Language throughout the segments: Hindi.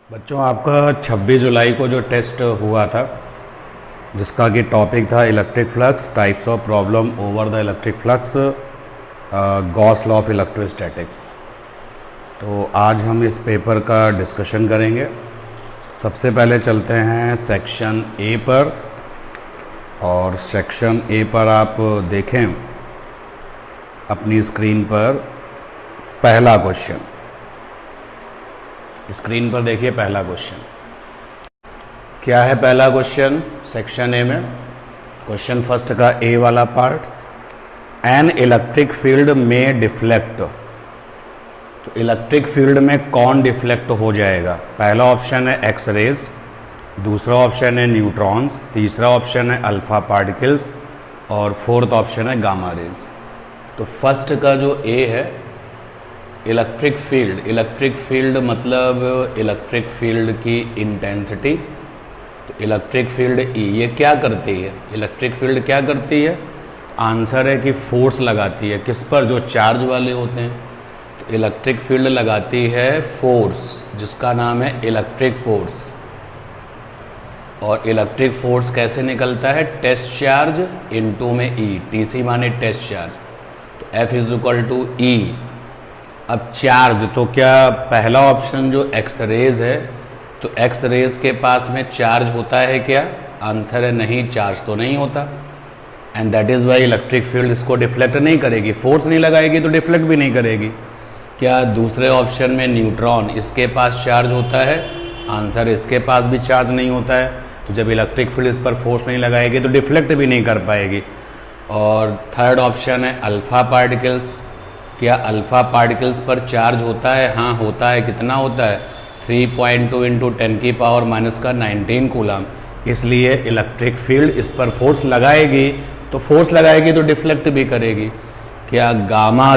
बच्चों, आपका 26 जुलाई को जो टेस्ट हुआ था जिसका कि टॉपिक था electric flux, types of problem over the electric flux, Gauss law of electrostatics. तो आज हम इस पेपर का डिस्कशन करेंगे। सबसे पहले चलते हैं सेक्शन ए पर, और सेक्शन ए पर आप देखें अपनी स्क्रीन पर पहला क्वेश्चन। स्क्रीन पर देखिए पहला क्वेश्चन क्या है। पहला क्वेश्चन सेक्शन ए में, क्वेश्चन फर्स्ट का ए वाला पार्ट, एन इलेक्ट्रिक फील्ड में डिफ्लेक्ट। तो इलेक्ट्रिक फील्ड में कौन डिफ्लेक्ट हो जाएगा? पहला ऑप्शन है एक्स रेज, दूसरा ऑप्शन है न्यूट्रॉन्स, तीसरा ऑप्शन है अल्फा पार्टिकल्स और फोर्थ ऑप्शन है गामा रेज। तो फर्स्ट का जो ए है इलेक्ट्रिक फील्ड मतलब इलेक्ट्रिक फील्ड की इंटेंसिटी। तो इलेक्ट्रिक फील्ड ई ये क्या करती है? इलेक्ट्रिक फील्ड क्या करती है? आंसर है कि फोर्स लगाती है। किस पर? जो चार्ज वाले होते हैं। तो इलेक्ट्रिक फील्ड लगाती है फोर्स, जिसका नाम है इलेक्ट्रिक फोर्स। और इलेक्ट्रिक फोर्स कैसे निकलता है? टेस्ट चार्ज इनटू में ई, टीसी माने टेस्ट चार्ज। तो एफ इज इक्वल टू ई। अब चार्ज, तो क्या पहला ऑप्शन जो एक्स रेज है, तो एक्स रेज के पास में चार्ज होता है क्या? आंसर है नहीं, चार्ज तो नहीं होता। And that is why electric field इसको डिफ्लेक्ट नहीं करेगी, फोर्स नहीं लगाएगी तो डिफ्लेक्ट भी नहीं करेगी। क्या दूसरे ऑप्शन में न्यूट्रॉन, इसके पास चार्ज होता है? आंसर इसके पास भी चार्ज नहीं होता है। तो जब इलेक्ट्रिक फील्ड इस पर फोर्स नहीं लगाएगी तो डिफ्लेक्ट भी नहीं कर पाएगी। और थर्ड ऑप्शन है अल्फा पार्टिकल्स। क्या अल्फा पार्टिकल्स पर चार्ज होता है? हाँ होता है। कितना होता है? 3.2 इंटू 10⁻⁻⁹ कूलम। इसलिए इलेक्ट्रिक फील्ड इस पर फोर्स लगाएगी, तो फोर्स लगाएगी तो डिफ्लेक्ट भी करेगी। क्या गामा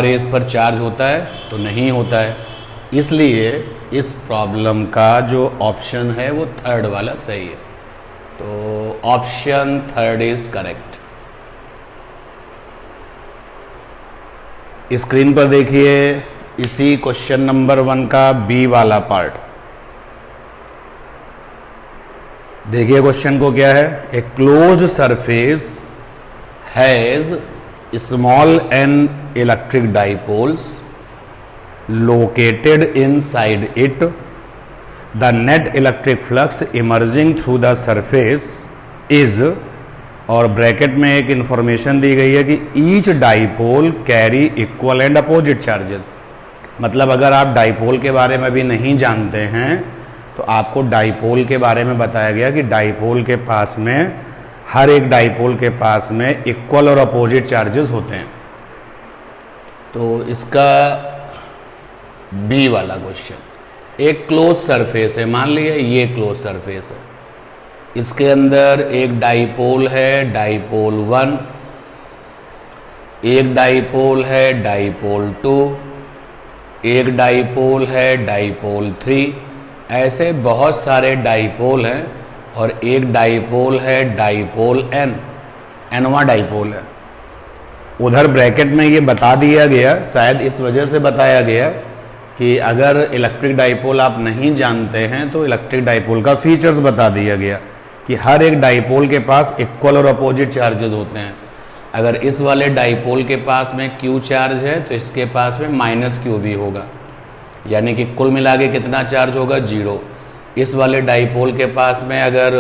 रेज पर चार्ज होता है? तो नहीं होता है। इसलिए इस प्रॉब्लम का जो ऑप्शन है वो थर्ड वाला सही है। तो option third is correct. Screen पर देखिए इसी क्वेश्चन नंबर 1 का बी वाला पार्ट। देखिए क्वेश्चन को क्या है। A close surface has small an electric dipoles located inside it. The net electric flux emerging through the surface is, और ब्रैकेट में एक इंफॉर्मेशन दी गई है कि each dipole carry equal and opposite charges. मतलब अगर आप डाइपोल के बारे में भी नहीं जानते हैं तो आपको डाइपोल के बारे में बताया गया कि डाइपोल के पास में, हर एक डाइपोल के पास में इक्वल और अपोजिट चार्जेस होते हैं। तो इसका बी वाला क्वेश्चन, एक क्लोज सरफेस है, मान लिया ये क्लोज सरफेस है, इसके अंदर एक डाइपोल है, डाइपोल 1, एक डाइपोल है डाइपोल 2, एक डाइपोल है डाइपोल 3, ऐसे बहुत सारे डाइपोल हैं। और एक डाइपोल है डाइपोल एनवा डाइपोल है। उधर ब्रैकेट में ये बता दिया गया, शायद इस वजह से बताया गया कि अगर इलेक्ट्रिक डाइपोल आप नहीं जानते हैं तो इलेक्ट्रिक डाइपोल का फीचर्स बता दिया गया कि हर एक डाइपोल के पास इक्वल और अपोजिट चार्जेस होते हैं। अगर इस वाले डाइपोल के पास में Q चार्ज है तो इसके पास में -Q भी होगा, यानी कि कुल मिला के कितना चार्ज होगा? 0। इस वाले डाइपोल के पास में अगर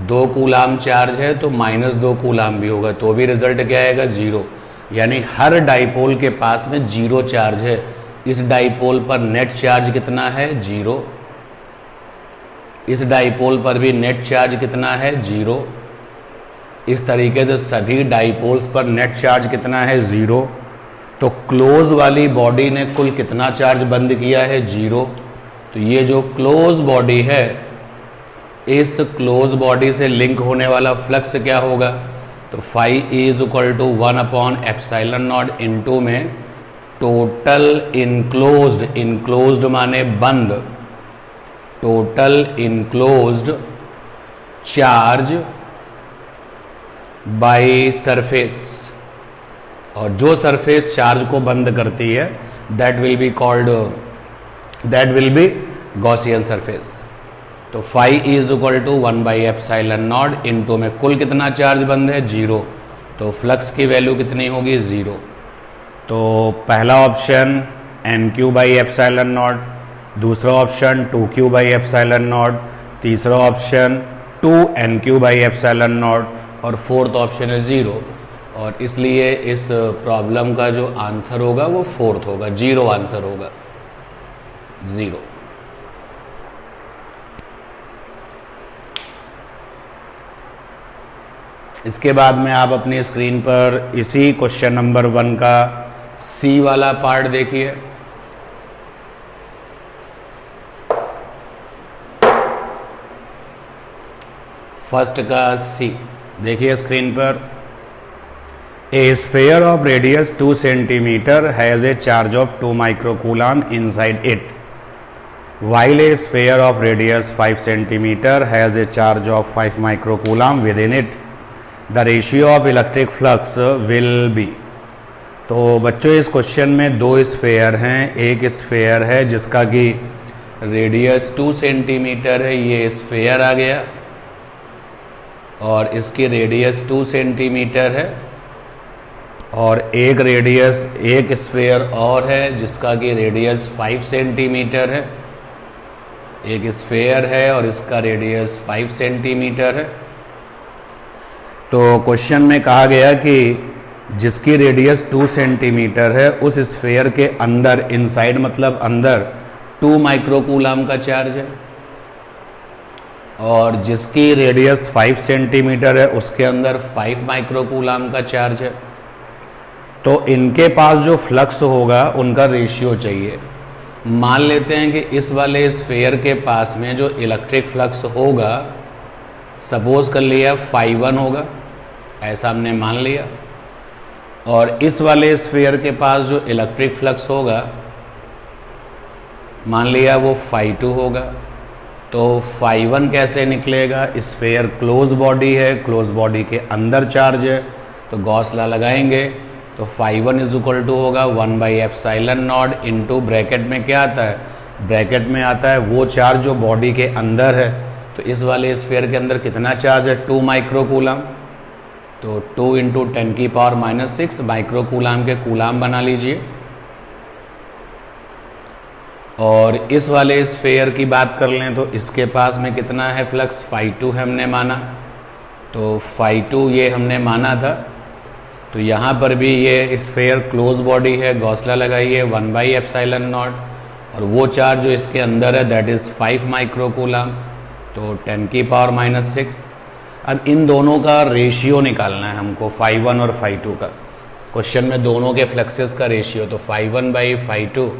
2 कूलाम चार्ज है तो -2 कूलाम भी होगा, तो भी रिजल्ट क्या आएगा? 0। यानी हर डाइपोल के पास में 0 चार्ज है। इस डाइपोल पर नेट चार्ज कितना है? 0। इस डाइपोल पर भी नेट चार्ज कितना है? 0। इस तरीके से सभी डाइपोल्स पर नेट चार्ज कितना है? 0। तो क्लोज वाली बॉडी ने कुल कितना चार्ज बंद किया है? 0। तो ये जो क्लोज बॉडी है, इस क्लोज बॉडी से लिंक होने वाला फ्लक्स क्या होगा? तो phi is equal to 1/ε0 into में टोटल इनक्लोज्ड माने बंद, total enclosed charge by surface. और जो सरफेस चार्ज को बंद करती है that will be called that will be Gaussian surface. तो phi is equal to 1/ε0 into में कुल कितना चार्ज बंद है 0, तो फ्लक्स की वैल्यू कितनी होगी 0। तो पहला ऑप्शन NQ/ε0, दूसरा ऑप्शन 2Q/ε0, तीसरा ऑप्शन 2NQ/ε0 और फोर्थ ऑप्शन है 0। और इसलिए इस प्रॉब्लम का जो आंसर होगा वो फोर्थ होगा, 0 आंसर होगा, 0। इसके बाद में आप अपनी स्क्रीन पर इसी क्वेश्चन नंबर 1 का सी वाला पार्ट देखिए। फर्स्ट का सी देखिए स्क्रीन पर। A sphere of radius 2 centimetre has a charge of 2 microcoulomb inside it, while a sphere of radius 5 centimeter has a charge of 5 microcoulomb within it, the ratio of electric flux will be। तो बच्चों इस क्वेश्चन में दो स्फेयर हैं, एक स्फेयर है जिसका कि रेडियस 2 सेंटीमीटर है, ये स्फेयर आ गया, और इसकी रेडियस 2 सेंटीमीटर है, और एक स्फेयर और है जिसका कि रेडियस 5 सेंटीमीटर है। एक स्फेयर है और इसका रेडियस 5 सेंटीमीटर है। तो क्वेश्चन में कहा गया कि जिसकी रेडियस 2 सेंटीमीटर है उस स्फेयर के अंदर, इनसाइड मतलब अंदर, 2 माइक्रोकूलम का चार्ज है, और जिसकी रेडियस 5 सेंटीमीटर है उसके अंदर 5 माइक्रोकूलम का चार्ज है। तो इनके पास जो फ्लक्स होगा उनका रेशियो चाहिए। मान लेते हैं कि इस वाले स्फेयर के पास में जो इलेक्ट्रिक फ्लक्स होगा, सपोज कर लिया φ1 होगा, ऐसा हमने मान लिया, और इस वाले स्फेयर के पास जो इलेक्ट्रिक फ्लक्स होगा मान लिया वो φ2 होगा। तो φ1 कैसे निकलेगा? स्फेयर क्लोज बॉडी है, क्लोज बॉडी के अंदर चार्ज है, तो गॉस लॉ लगाएंगे। तो φ1 इज इक्वल टू होगा 1/ε0 इंटू ब्रैकेट में क्या आता है, ब्रैकेट में आता है वो चार्ज जो बॉडी के अंदर है। तो इस वाले स्फीयर के अंदर कितना चार्ज है 2 माइक्रोकूलम, तो 2 इंटू 10⁻⁻6 माइक्रोकूलम के कूलम बना लीजिए। और इस वाले स्फीयर की बात कर लें तो इसके पास में कितना है फ्लक्स, φ2 है हमने माना, तो φ2 ये हमने माना था। तो यहाँ पर भी ये स्फीयर क्लोज बॉडी है, गॉस लॉ लगाइए 1/ε0, और वो चार्ज जो इसके अंदर है दैट इज़ 5 माइक्रोकूलम, तो 10⁻⁻6। अब इन दोनों का रेशियो निकालना है हमको, φ1 और φ2 का। क्वेश्चन में दोनों के फ्लक्सेस का रेशियो, तो φ1/φ2,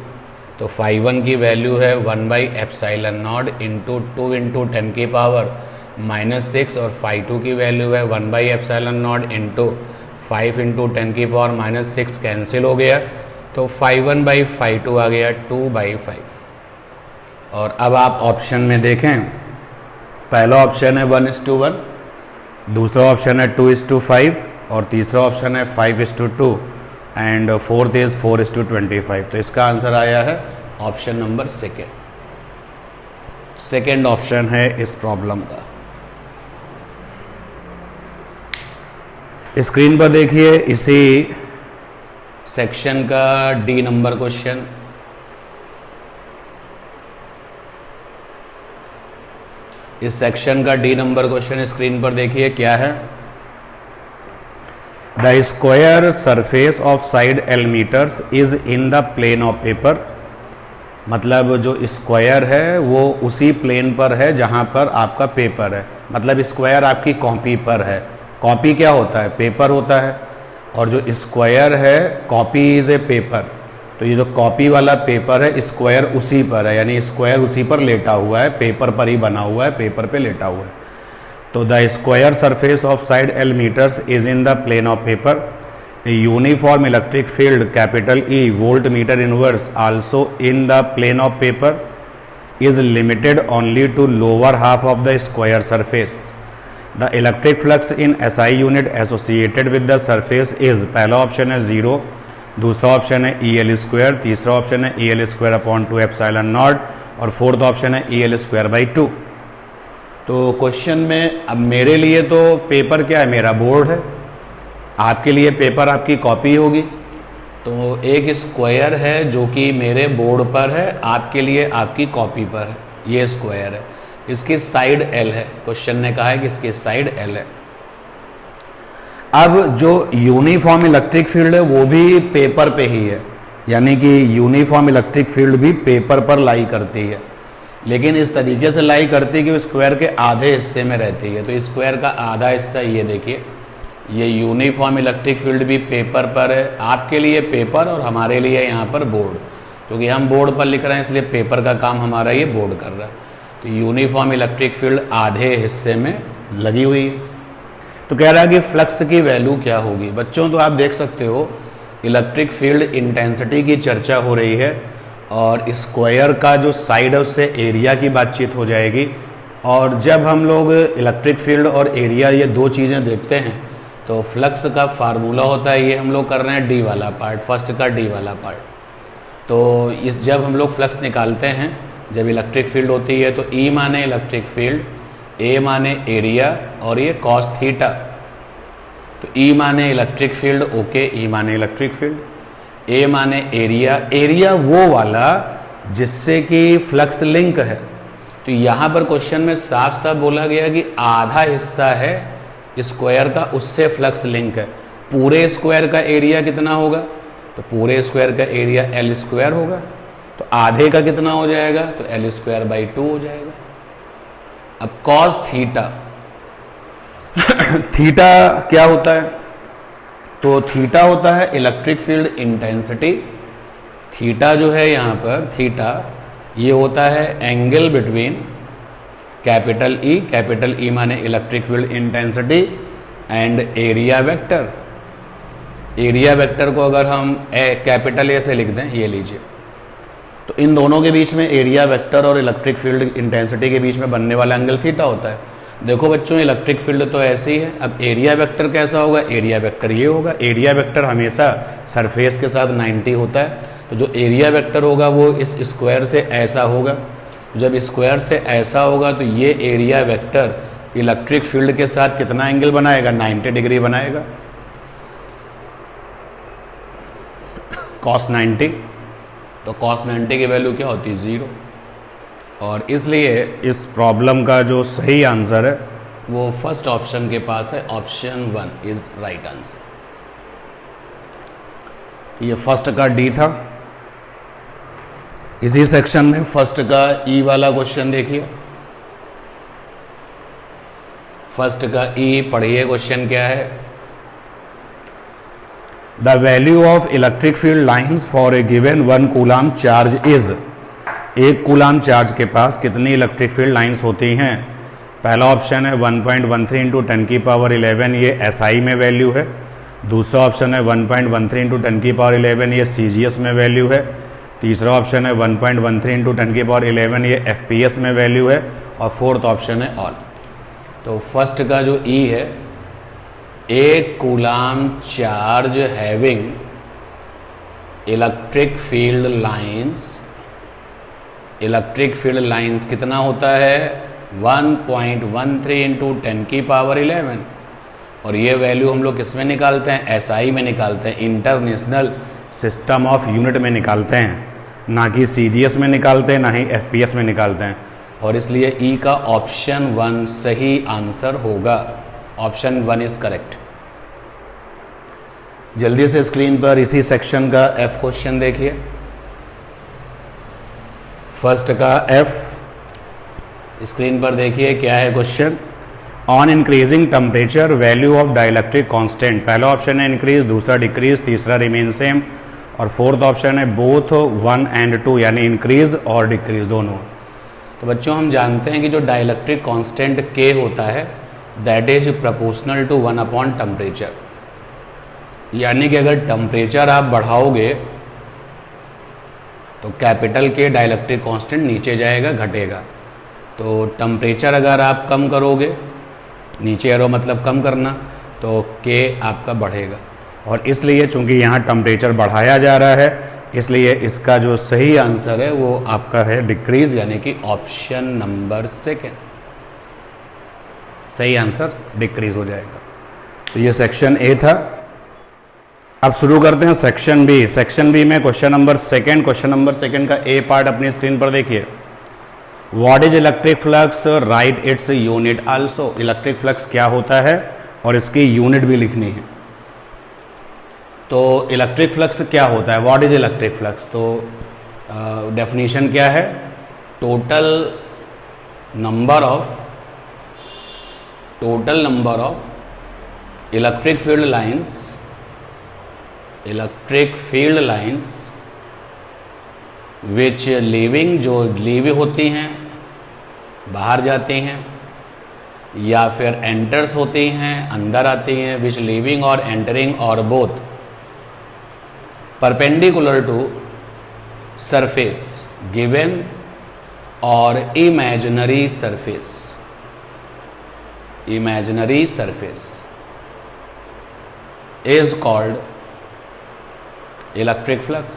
तो φ1 की वैल्यू है 1/ε0 इंटू 2 इंटू 10⁻⁻6, और φ2 की वैल्यू है 1/ε0 इंटू 5 इंटू 10⁻⁻6 कैंसिल हो गया, तो φ1/φ2 आ गया 2/5। और अब आप ऑप्शन में देखें, पहला ऑप्शन है 1:1, दूसरा ऑप्शन है 2:5, और तीसरा ऑप्शन है 5:2, एंड फोर्थ इज 4:25। तो इसका आंसर आया है ऑप्शन नंबर सेकेंड ऑप्शन है इस प्रॉब्लम का। स्क्रीन पर देखिए इसी सेक्शन का डी नंबर क्वेश्चन। इस सेक्शन का डी नंबर क्वेश्चन स्क्रीन पर देखिए क्या है। The square surface of side L metres is in the plane of paper, मतलब जो स्क्वायर है वो उसी प्लेन पर है जहां पर आपका पेपर है, मतलब स्क्वायर आपकी कॉपी पर है। कॉपी क्या होता है, पेपर होता है, और जो स्क्वायर है कॉपी इज ए पेपर, तो ये जो कॉपी वाला पेपर है स्क्वायर उसी पर है, यानी स्क्वायर उसी पर लेटा हुआ है, पेपर पर ही बना हुआ है, पेपर पे लेटा हुआ है। तो the square surface of side L metres is in the plane of paper. A uniform electric field capital E volt metre inverse also in the plane of paper is limited only to lower half of the square surface. The electric flux in SI unit associated with the surface is, पहला ऑप्शन है 0, दूसरा ऑप्शन है EL स्क्वायर, तीसरा ऑप्शन है EL square upon 2 epsilon not और फोर्थ ऑप्शन है EL स्क्वायर बाई 2। तो क्वेश्चन में अब मेरे लिए तो पेपर क्या है, मेरा बोर्ड है, आपके लिए पेपर आपकी कॉपी होगी। तो एक स्क्वायर है जो कि मेरे बोर्ड पर है, आपके लिए आपकी कॉपी पर है, ये स्क्वायर है, इसकी साइड L है। क्वेश्चन ने कहा है कि इसकी साइड L है। अब जो यूनिफॉर्म इलेक्ट्रिक फील्ड है वो भी पेपर पे ही है, यानी कि यूनिफॉर्म इलेक्ट्रिक फील्ड भी पेपर पर लाई करती है, लेकिन इस तरीके से लाई करती है कि वो स्क्वायर के आधे हिस्से में रहती है। तो स्क्वायर का आधा हिस्सा ये देखिए, ये यूनिफॉर्म इलेक्ट्रिक फील्ड भी पेपर पर है, आपके लिए पेपर और हमारे लिए यहाँ पर बोर्ड, क्योंकि हम बोर्ड पर लिख रहे हैं इसलिए पेपर का काम हमारा ये बोर्ड कर रहा है। तो यूनिफॉर्म इलेक्ट्रिक फील्ड आधे हिस्से में लगी हुई है। तो कह रहा है कि फ्लक्स की वैल्यू क्या होगी। बच्चों तो आप देख सकते हो इलेक्ट्रिक फील्ड इंटेंसिटी की चर्चा हो रही है और स्क्वायर का जो साइड है उससे एरिया की बातचीत हो जाएगी। और जब हम लोग इलेक्ट्रिक फील्ड और एरिया ये दो चीज़ें देखते हैं तो फ्लक्स का फार्मूला होता है, ये हम लोग कर रहे हैं डी वाला पार्ट, फर्स्ट का डी वाला पार्ट। तो इस जब हम लोग फ्लक्स निकालते हैं, जब इलेक्ट्रिक फील्ड होती है तो ई माने इलेक्ट्रिक फील्ड, ए माने एरिया और ये कॉस थीटा। तो ई माने इलेक्ट्रिक फील्ड, ओके, ई माने इलेक्ट्रिक फील्ड, ए माने एरिया, एरिया वो वाला जिससे कि फ्लक्स लिंक है। तो यहाँ पर क्वेश्चन में साफ साफ बोला गया कि आधा हिस्सा है स्क्वायर का, उससे फ्लक्स लिंक है। पूरे स्क्वायर का एरिया कितना होगा, तो पूरे स्क्वायर का एरिया L स्क्वायर होगा। तो आधे का कितना हो जाएगा, तो L स्क्वायर बाई 2 हो जाएगा। अब कॉस थीटा थीटा क्या होता है, तो थीटा होता है इलेक्ट्रिक फील्ड इंटेंसिटी। थीटा जो है यहाँ पर थीटा ये होता है एंगल बिटवीन कैपिटल ई माने electric field intensity and area vector. Area vector को अगर हम कैपिटल ए से लिख दें, ये लीजिए, तो इन दोनों के बीच में एरिया वेक्टर और इलेक्ट्रिक फील्ड इंटेंसिटी के बीच में बनने वाला एंगल थीटा होता है। देखो बच्चों इलेक्ट्रिक फील्ड तो ऐसी है, अब एरिया वेक्टर कैसा होगा, एरिया वेक्टर ये होगा। एरिया वेक्टर हमेशा सरफेस के साथ 90 होता है, तो जो एरिया वेक्टर होगा वो इस स्क्वायर से ऐसा होगा। जब स्क्वायर से ऐसा होगा तो ये एरिया वेक्टर इलेक्ट्रिक फील्ड के साथ कितना एंगल बनाएगा, 90 डिग्री बनाएगा, cos 90। तो cos 90 की वैल्यू क्या होती है, 0। और इसलिए इस प्रॉब्लम का जो सही आंसर है वो फर्स्ट ऑप्शन के पास है, ऑप्शन 1 इज राइट आंसर। ये फर्स्ट का डी था। इसी सेक्शन में फर्स्ट का ई वाला क्वेश्चन देखिए। फर्स्ट का ई पढ़िए, क्वेश्चन क्या है। The value of electric field lines for a given 1 coulomb charge is. 1 coulomb charge के पास कितनी इलेक्ट्रिक फील्ड लाइंस होती हैं। पहला ऑप्शन है 1.13 इंटू 10 की पावर 11, ये SI में वैल्यू है। दूसरा ऑप्शन है 1.13 इंटू 10 की पावर 11, ये CGS में वैल्यू है। तीसरा ऑप्शन है 1.13 इंटू 10 की पावर 11, ये FPS में वैल्यू है। और फोर्थ ऑप्शन है ऑल। तो फर्स्ट का जो ई है, 1 coulomb charge having electric field lines, electric field lines कितना होता है 1.13 इंटू 10 की पावर 11। और ये वैल्यू हम लोग किस में निकालते हैं, SI में निकालते हैं, इंटरनेशनल सिस्टम ऑफ यूनिट में निकालते हैं, ना कि CGS में निकालते हैं, ना ही FPS में निकालते हैं। और इसलिए ई का ऑप्शन 1 सही आंसर होगा। Option 1 is correct. जल्दी से स्क्रीन पर इसी सेक्शन का F क्वेश्चन देखिए। फर्स्ट का F स्क्रीन पर देखिए क्या है question. On increasing temperature value of dielectric constant. पहला ऑप्शन है इंक्रीज, दूसरा डिक्रीज, तीसरा रिमेन सेम और फोर्थ ऑप्शन है बोथ 1 एंड 2 यानी इंक्रीज और डिक्रीज दोनों। तो बच्चों हम जानते हैं कि जो डाइलेक्ट्रिक कांस्टेंट K होता है that is proportional to 1 upon temperature. यानी कि अगर टेम्परेचर आप बढ़ाओगे तो कैपिटल K डाइलेक्ट्रिक कांस्टेंट नीचे जाएगा, घटेगा। तो टेम्परेचर अगर आप कम करोगे, नीचे एरो मतलब कम करना, तो K आपका बढ़ेगा। और इसलिए चूंकि यहाँ टेम्परेचर बढ़ाया जा रहा है, इसलिए इसका जो सही आंसर है वो आपका है डिक्रीज, यानी कि ऑप्शन नंबर सेकेंड। सही आंसर डिक्रीज हो जाएगा। तो ये सेक्शन ए था। अब शुरू करते हैं सेक्शन बी। सेक्शन बी में क्वेश्चन नंबर सेकेंड का ए पार्ट अपनी स्क्रीन पर देखिए। What is electric flux, right its unit also. Electric flux क्या होता है और इसकी यूनिट भी लिखनी है। तो इलेक्ट्रिक फ्लक्स क्या होता है, व्हाट इज इलेक्ट्रिक फ्लक्स? तो डेफिनेशन क्या है? Total number of electric field lines which leaving, जो लीव होती हैं, बाहर जाती हैं, या फिर एंटर्स होती हैं, अंदर आती हैं, विच लीविंग और एंटरिंग और both, perpendicular to surface given और imaginary surface is called electric flux.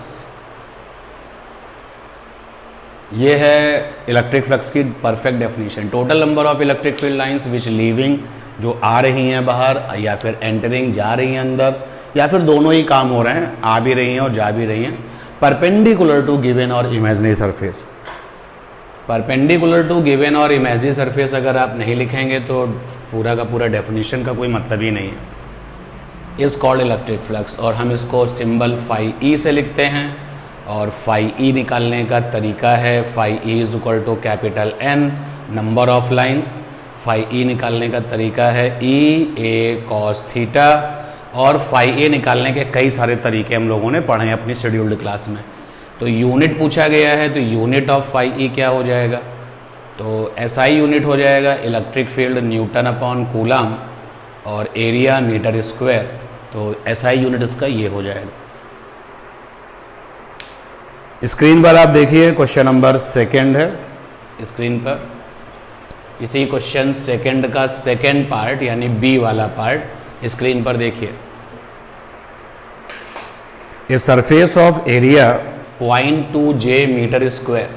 ये है इलेक्ट्रिक फ्लक्स की perfect definition. Total number of electric field lines which leaving, जो आ रही हैं बाहर, या फिर एंटरिंग, जा रही हैं अंदर, या फिर दोनों ही काम हो रहे हैं, आ भी रही हैं और जा भी रही हैं, परपेंडिकुलर टू गिवन और imaginary surface. Perpendicular to given और इमेजिनरी सरफेस अगर आप नहीं लिखेंगे तो पूरा का पूरा डेफिनेशन का कोई मतलब ही नहीं है। इज कॉल्ड इलेक्ट्रिक फ्लक्स, और हम इसको सिंबल फाई ई से लिखते हैं। और फाई ई निकालने का तरीका है phi E is equal to capital N number of lines. Phi E निकालने का तरीका है ई ए कॉस थीटा। और फाई ए निकालने के कई सारे तरीके हम लोगों ने पढ़े हैं अपनी शेड्यूल्ड क्लास में। तो यूनिट पूछा गया है, तो यूनिट ऑफ फाई ई क्या हो जाएगा? तो एसआई यूनिट हो जाएगा electric field newton upon coulomb, और एरिया मीटर स्क्वायर। तो एसआई यूनिट इसका ये हो जाएगा। स्क्रीन पर आप देखिए क्वेश्चन नंबर सेकेंड है स्क्रीन पर। इसी क्वेश्चन सेकेंड का सेकेंड पार्ट यानी बी वाला पार्ट स्क्रीन पर देखिए। A surface of area 0.2 metre square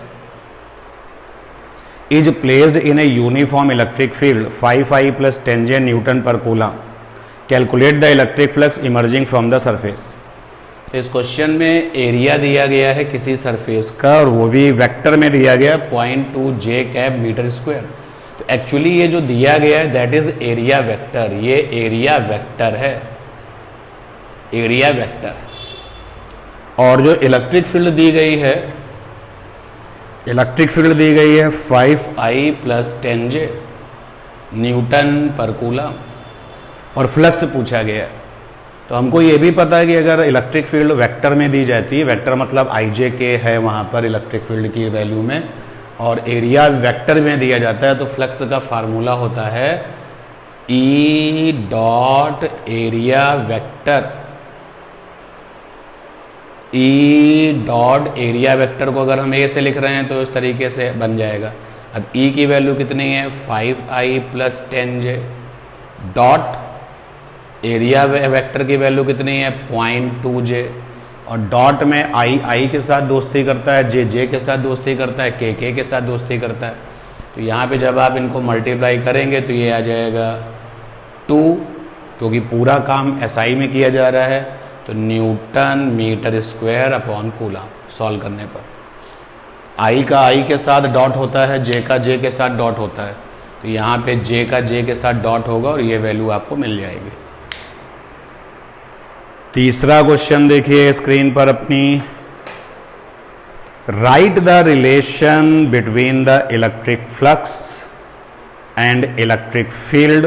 is placed in a uniform electric field 5I + 10J newton per coulomb. Calculate the electric flux emerging from the surface. इस क्वेश्चन में एरिया दिया गया है किसी सरफेस का, और वो भी वेक्टर में दिया गया 0.2J मीटर स्क्वायर। तो एक्चुअली ये जो दिया गया है दैट इज एरिया वेक्टर। ये एरिया वेक्टर है, एरिया वेक्टर। और जो इलेक्ट्रिक फील्ड दी गई है, 5I + 10J newton per coulomb, और फ्लक्स पूछा गया है। तो हमको ये भी पता है कि अगर इलेक्ट्रिक फील्ड वेक्टर में दी जाती है, वेक्टर मतलब IJ के है वहाँ पर इलेक्ट्रिक फील्ड की वैल्यू में, और एरिया वेक्टर में दिया जाता है, तो फ्लक्स का फार्मूला होता है E dot area vector. E dot area vector को अगर हम ए से लिख रहे हैं तो इस तरीके से बन जाएगा। अब E की वैल्यू कितनी है? 5I + 10J dot area vector की वैल्यू कितनी है? 0.2J, और डॉट में I के साथ दोस्ती करता है, J के साथ दोस्ती करता है, K के साथ दोस्ती करता है। तो यहाँ पे जब आप इनको मल्टीप्लाई करेंगे तो ये आ जाएगा 2, क्योंकि पूरा काम SI में किया जा रहा है। तो newton metre square upon coulomb solve करने पर I का I के साथ डॉट होता है, J का J के साथ डॉट होता है। तो यहाँ पे J का J के साथ डॉट होगा और ये वैल्यू आपको मिल जाएगी। तीसरा क्वेश्चन देखिए स्क्रीन पर अपनी। Right the relation between the electric flux and electric field,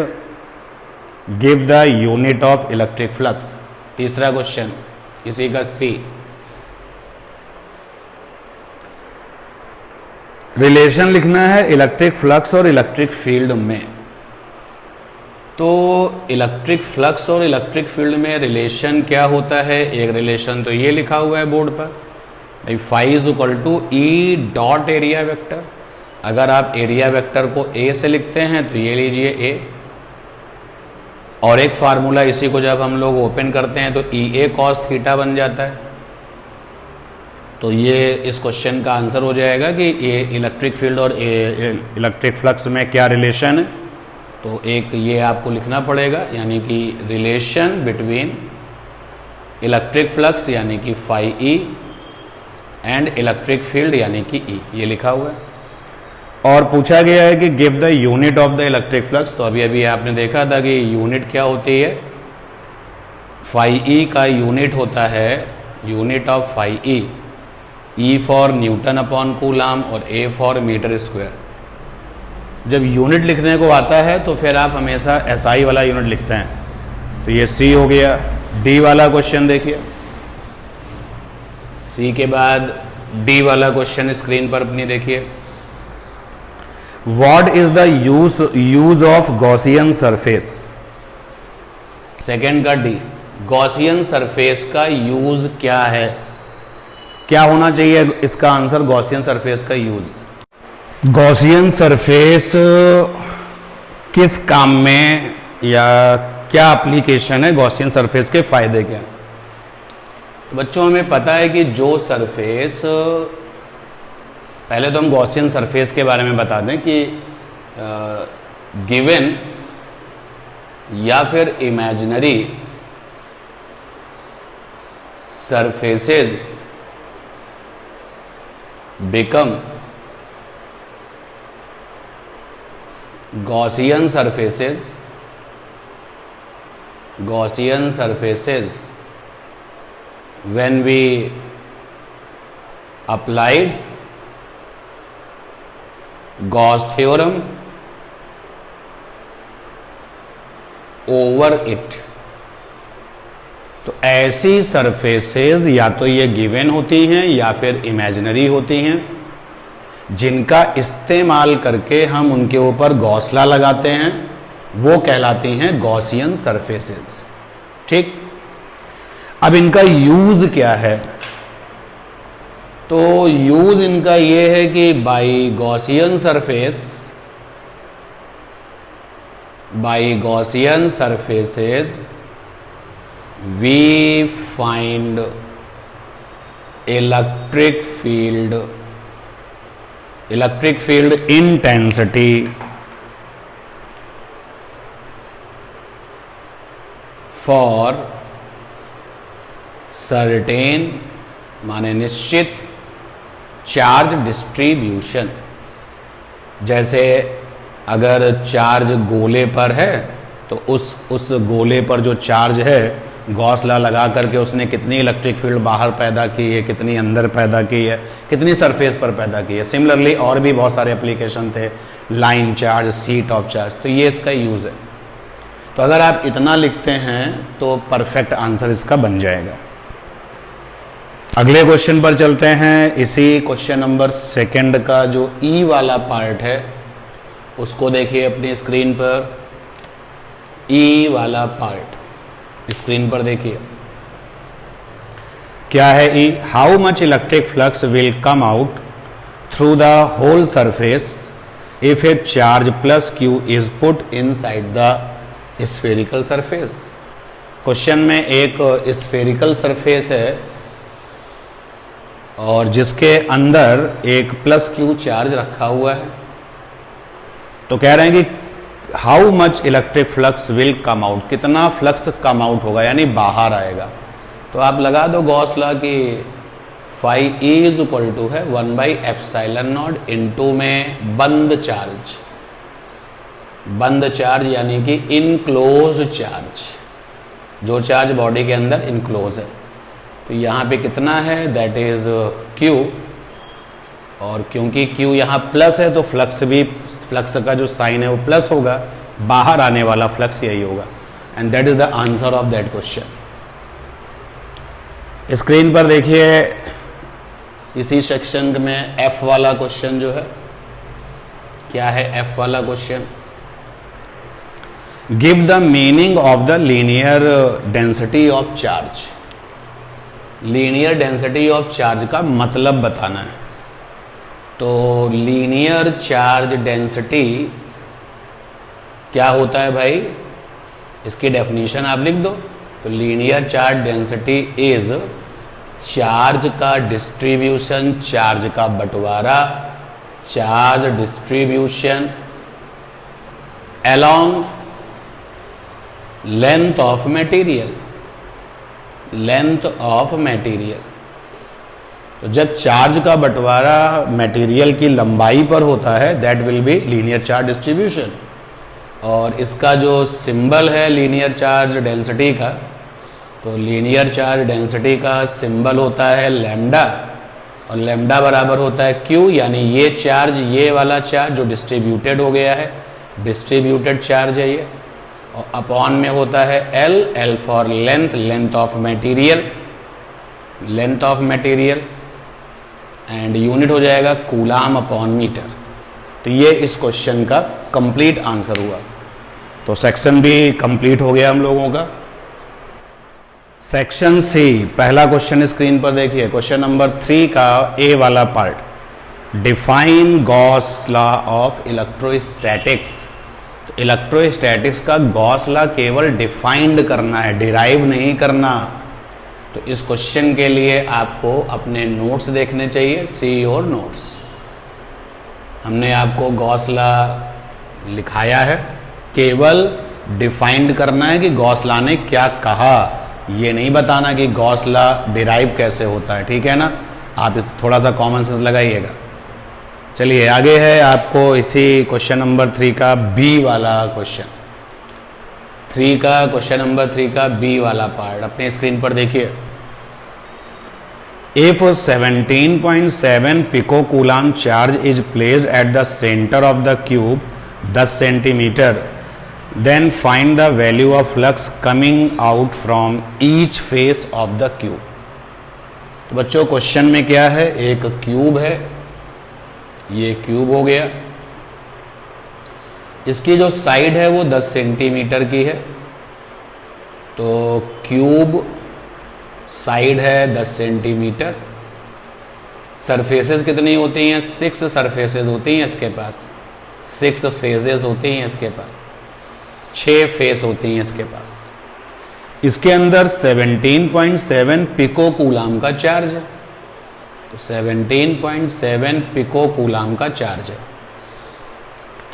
give the unit of electric flux. तीसरा क्वेश्चन इसी का C। रिलेशन लिखना है इलेक्ट्रिक फ्लक्स और इलेक्ट्रिक फील्ड में। तो इलेक्ट्रिक फ्लक्स और इलेक्ट्रिक फील्ड में रिलेशन क्या होता है? एक रिलेशन तो ये लिखा हुआ है बोर्ड पर, भाई phi is equal to E dot area vector. अगर आप एरिया वेक्टर को A से लिखते हैं तो ये लीजिए A, और एक फार्मूला इसी को जब हम लोग ओपन करते हैं तो EA cos थीटा बन जाता है। तो ये इस क्वेश्चन का आंसर हो जाएगा कि ये इलेक्ट्रिक फील्ड और इलेक्ट्रिक फ्लक्स में क्या रिलेशन है। तो एक ये आपको लिखना पड़ेगा, यानी कि रिलेशन बिटवीन इलेक्ट्रिक फ्लक्स यानी कि phi E and electric field यानी कि ई, ये लिखा हुआ है। और पूछा गया है कि give the unit of the electric flux. तो अभी अभी आपने देखा था कि यूनिट क्या होती है, फाई ई का यूनिट होता है, unit of phi E, E for newton upon coulomb और A फॉर मीटर स्क्वायर। जब यूनिट लिखने को आता है तो फिर आप हमेशा SI वाला यूनिट लिखते हैं। तो ये C हो गया। D वाला क्वेश्चन देखिए, C के बाद D वाला क्वेश्चन स्क्रीन पर अपनी देखिए। What is the use of Gaussian surface. Second का D, गॉसियन सरफेस का यूज क्या है, क्या होना चाहिए इसका आंसर, गॉसियन सरफेस का यूज। गॉसियन सरफेस किस काम में या क्या एप्लीकेशन है, गॉसियन सरफेस के फायदे क्या। बच्चों हमें पता है कि जो सरफेस, पहले तो हम गॉसियन सरफेस के बारे में बता दें कि गिवन या फिर imaginary surfaces become Gaussian surfaces when we applied Gauss theorem over it। तो ऐसी सरफेसेस या तो ये गिवन होती हैं या फिर इमेजिनरी होती हैं, जिनका इस्तेमाल करके हम उनके ऊपर गॉस लॉ लगाते हैं, वो कहलाती हैं गॉसियन सरफेसेस। ठीक, अब इनका यूज क्या है। तो यूज इनका ये है कि by Gaussian surfaces we find electric field intensity for certain माने निश्चित चार्ज डिस्ट्रीब्यूशन। जैसे अगर चार्ज गोले पर है तो उस गोले पर जो चार्ज है, गॉस लॉ लगा करके उसने कितनी इलेक्ट्रिक फील्ड बाहर पैदा की है, कितनी अंदर पैदा की है, कितनी सरफेस पर पैदा की है। सिमिलरली और भी बहुत सारे एप्लीकेशन थे, line charge, seat of charge. तो ये इसका यूज है। तो अगर आप इतना लिखते हैं तो परफेक्ट आंसर इसका बन जाएगा। अगले क्वेश्चन पर चलते हैं। इसी क्वेश्चन नंबर 2 का जो ई वाला पार्ट है उसको देखिए अपनी स्क्रीन पर। ई वाला पार्ट स्क्रीन पर देखिए क्या है। E, how much electric flux will come out through the whole surface if a charge plus q is put inside the spherical surface. Question में एक स्फेरिकल सरफेस है और जिसके अंदर एक प्लस क्यू चार्ज रखा हुआ है। तो कह रहे हैं कि how much electric flux will come out, कितना फ्लक्स कम आउट होगा यानी बाहर आएगा। तो आप लगा दो गॉस लॉ कि phi E is equal to है 1/ε0 इनटू में बंद चार्ज, बंद चार्ज यानी कि इनक्लोज्ड चार्ज, जो चार्ज बॉडी के अंदर इनक्लोज है। तो यहाँ पे कितना है, दैट इज Q, और क्योंकि Q यहाँ प्लस है तो फ्लक्स भी, फ्लक्स का जो साइन है वो प्लस होगा, बाहर आने वाला फ्लक्स यही होगा। And that is the answer of that question. Screen पर देखिए इसी सेक्शन में F वाला क्वेश्चन जो है, क्या है F वाला question. Give the meaning of the linear density of charge. Linear density of charge का मतलब बताना है। तो लीनियर चार्ज डेंसिटी क्या होता है भाई, इसकी डेफिनेशन आप लिख दो। तो linear charge density is charge का डिस्ट्रीब्यूशन, चार्ज का बंटवारा, charge distribution along length of material, length of material। तो जब चार्ज का बंटवारा मटेरियल की लंबाई पर होता है that will be linear charge distribution. और इसका जो सिंबल है लीनियर चार्ज डेंसिटी का, तो लीनियर चार्ज डेंसिटी का सिंबल होता है लैम्डा, और लैम्डा बराबर होता है क्यू, यानी ये चार्ज, ये वाला चार्ज जो डिस्ट्रीब्यूटेड हो गया है, डिस्ट्रीब्यूटेड चार्ज है ये, और अपॉन में होता है L, L for length, length of material, length of material, and unit हो जाएगा कूलाम अपॉन मीटर। तो ये इस क्वेश्चन का कंप्लीट आंसर हुआ। तो सेक्शन भी कंप्लीट हो गया हम लोगों का। सेक्शन सी, पहला क्वेश्चन स्क्रीन पर देखिए, क्वेश्चन नंबर 3 का ए वाला part, define Gauss law of electrostatics. तो इलेक्ट्रोस्टैटिक्स का गॉस लॉ केवल डिफाइंड करना है, डिराइव नहीं करना। तो इस क्वेश्चन के लिए आपको अपने नोट्स देखने चाहिए, सी योर नोट्स। हमने आपको गॉस लॉ लिखाया है, केवल डिफाइंड करना है कि गॉस लॉ ने क्या कहा, ये नहीं बताना कि गॉस लॉ डिराइव कैसे होता है, ठीक है ना। आप इस थोड़ा सा कॉमन सेंस लगाइएगा। चलिए आगे है आपको इसी क्वेश्चन नंबर 3 का बी वाला क्वेश्चन, 3 का क्वेश्चन नंबर 3 का बी वाला पार्ट अपने स्क्रीन पर देखिए। If 17.7 picocoulomb charge is placed at the center of the cube 10 centimeter, then find the value of flux coming out from each face of the cube। तो बच्चों क्वेश्चन में क्या है, एक क्यूब है, ये क्यूब हो गया, इसकी जो साइड है वो 10 सेंटीमीटर की है। तो क्यूब साइड है 10 सेंटीमीटर, सरफेसेस कितनी होती हैं, 6 सरफेसेस होती हैं इसके पास, 6 फेजेस होती हैं इसके पास, 6 फेस होती हैं इसके पास। इसके अंदर 17.7 पिकोकूलम का चार्ज है। तो 17.7 पिकोकूलम का चार्ज है।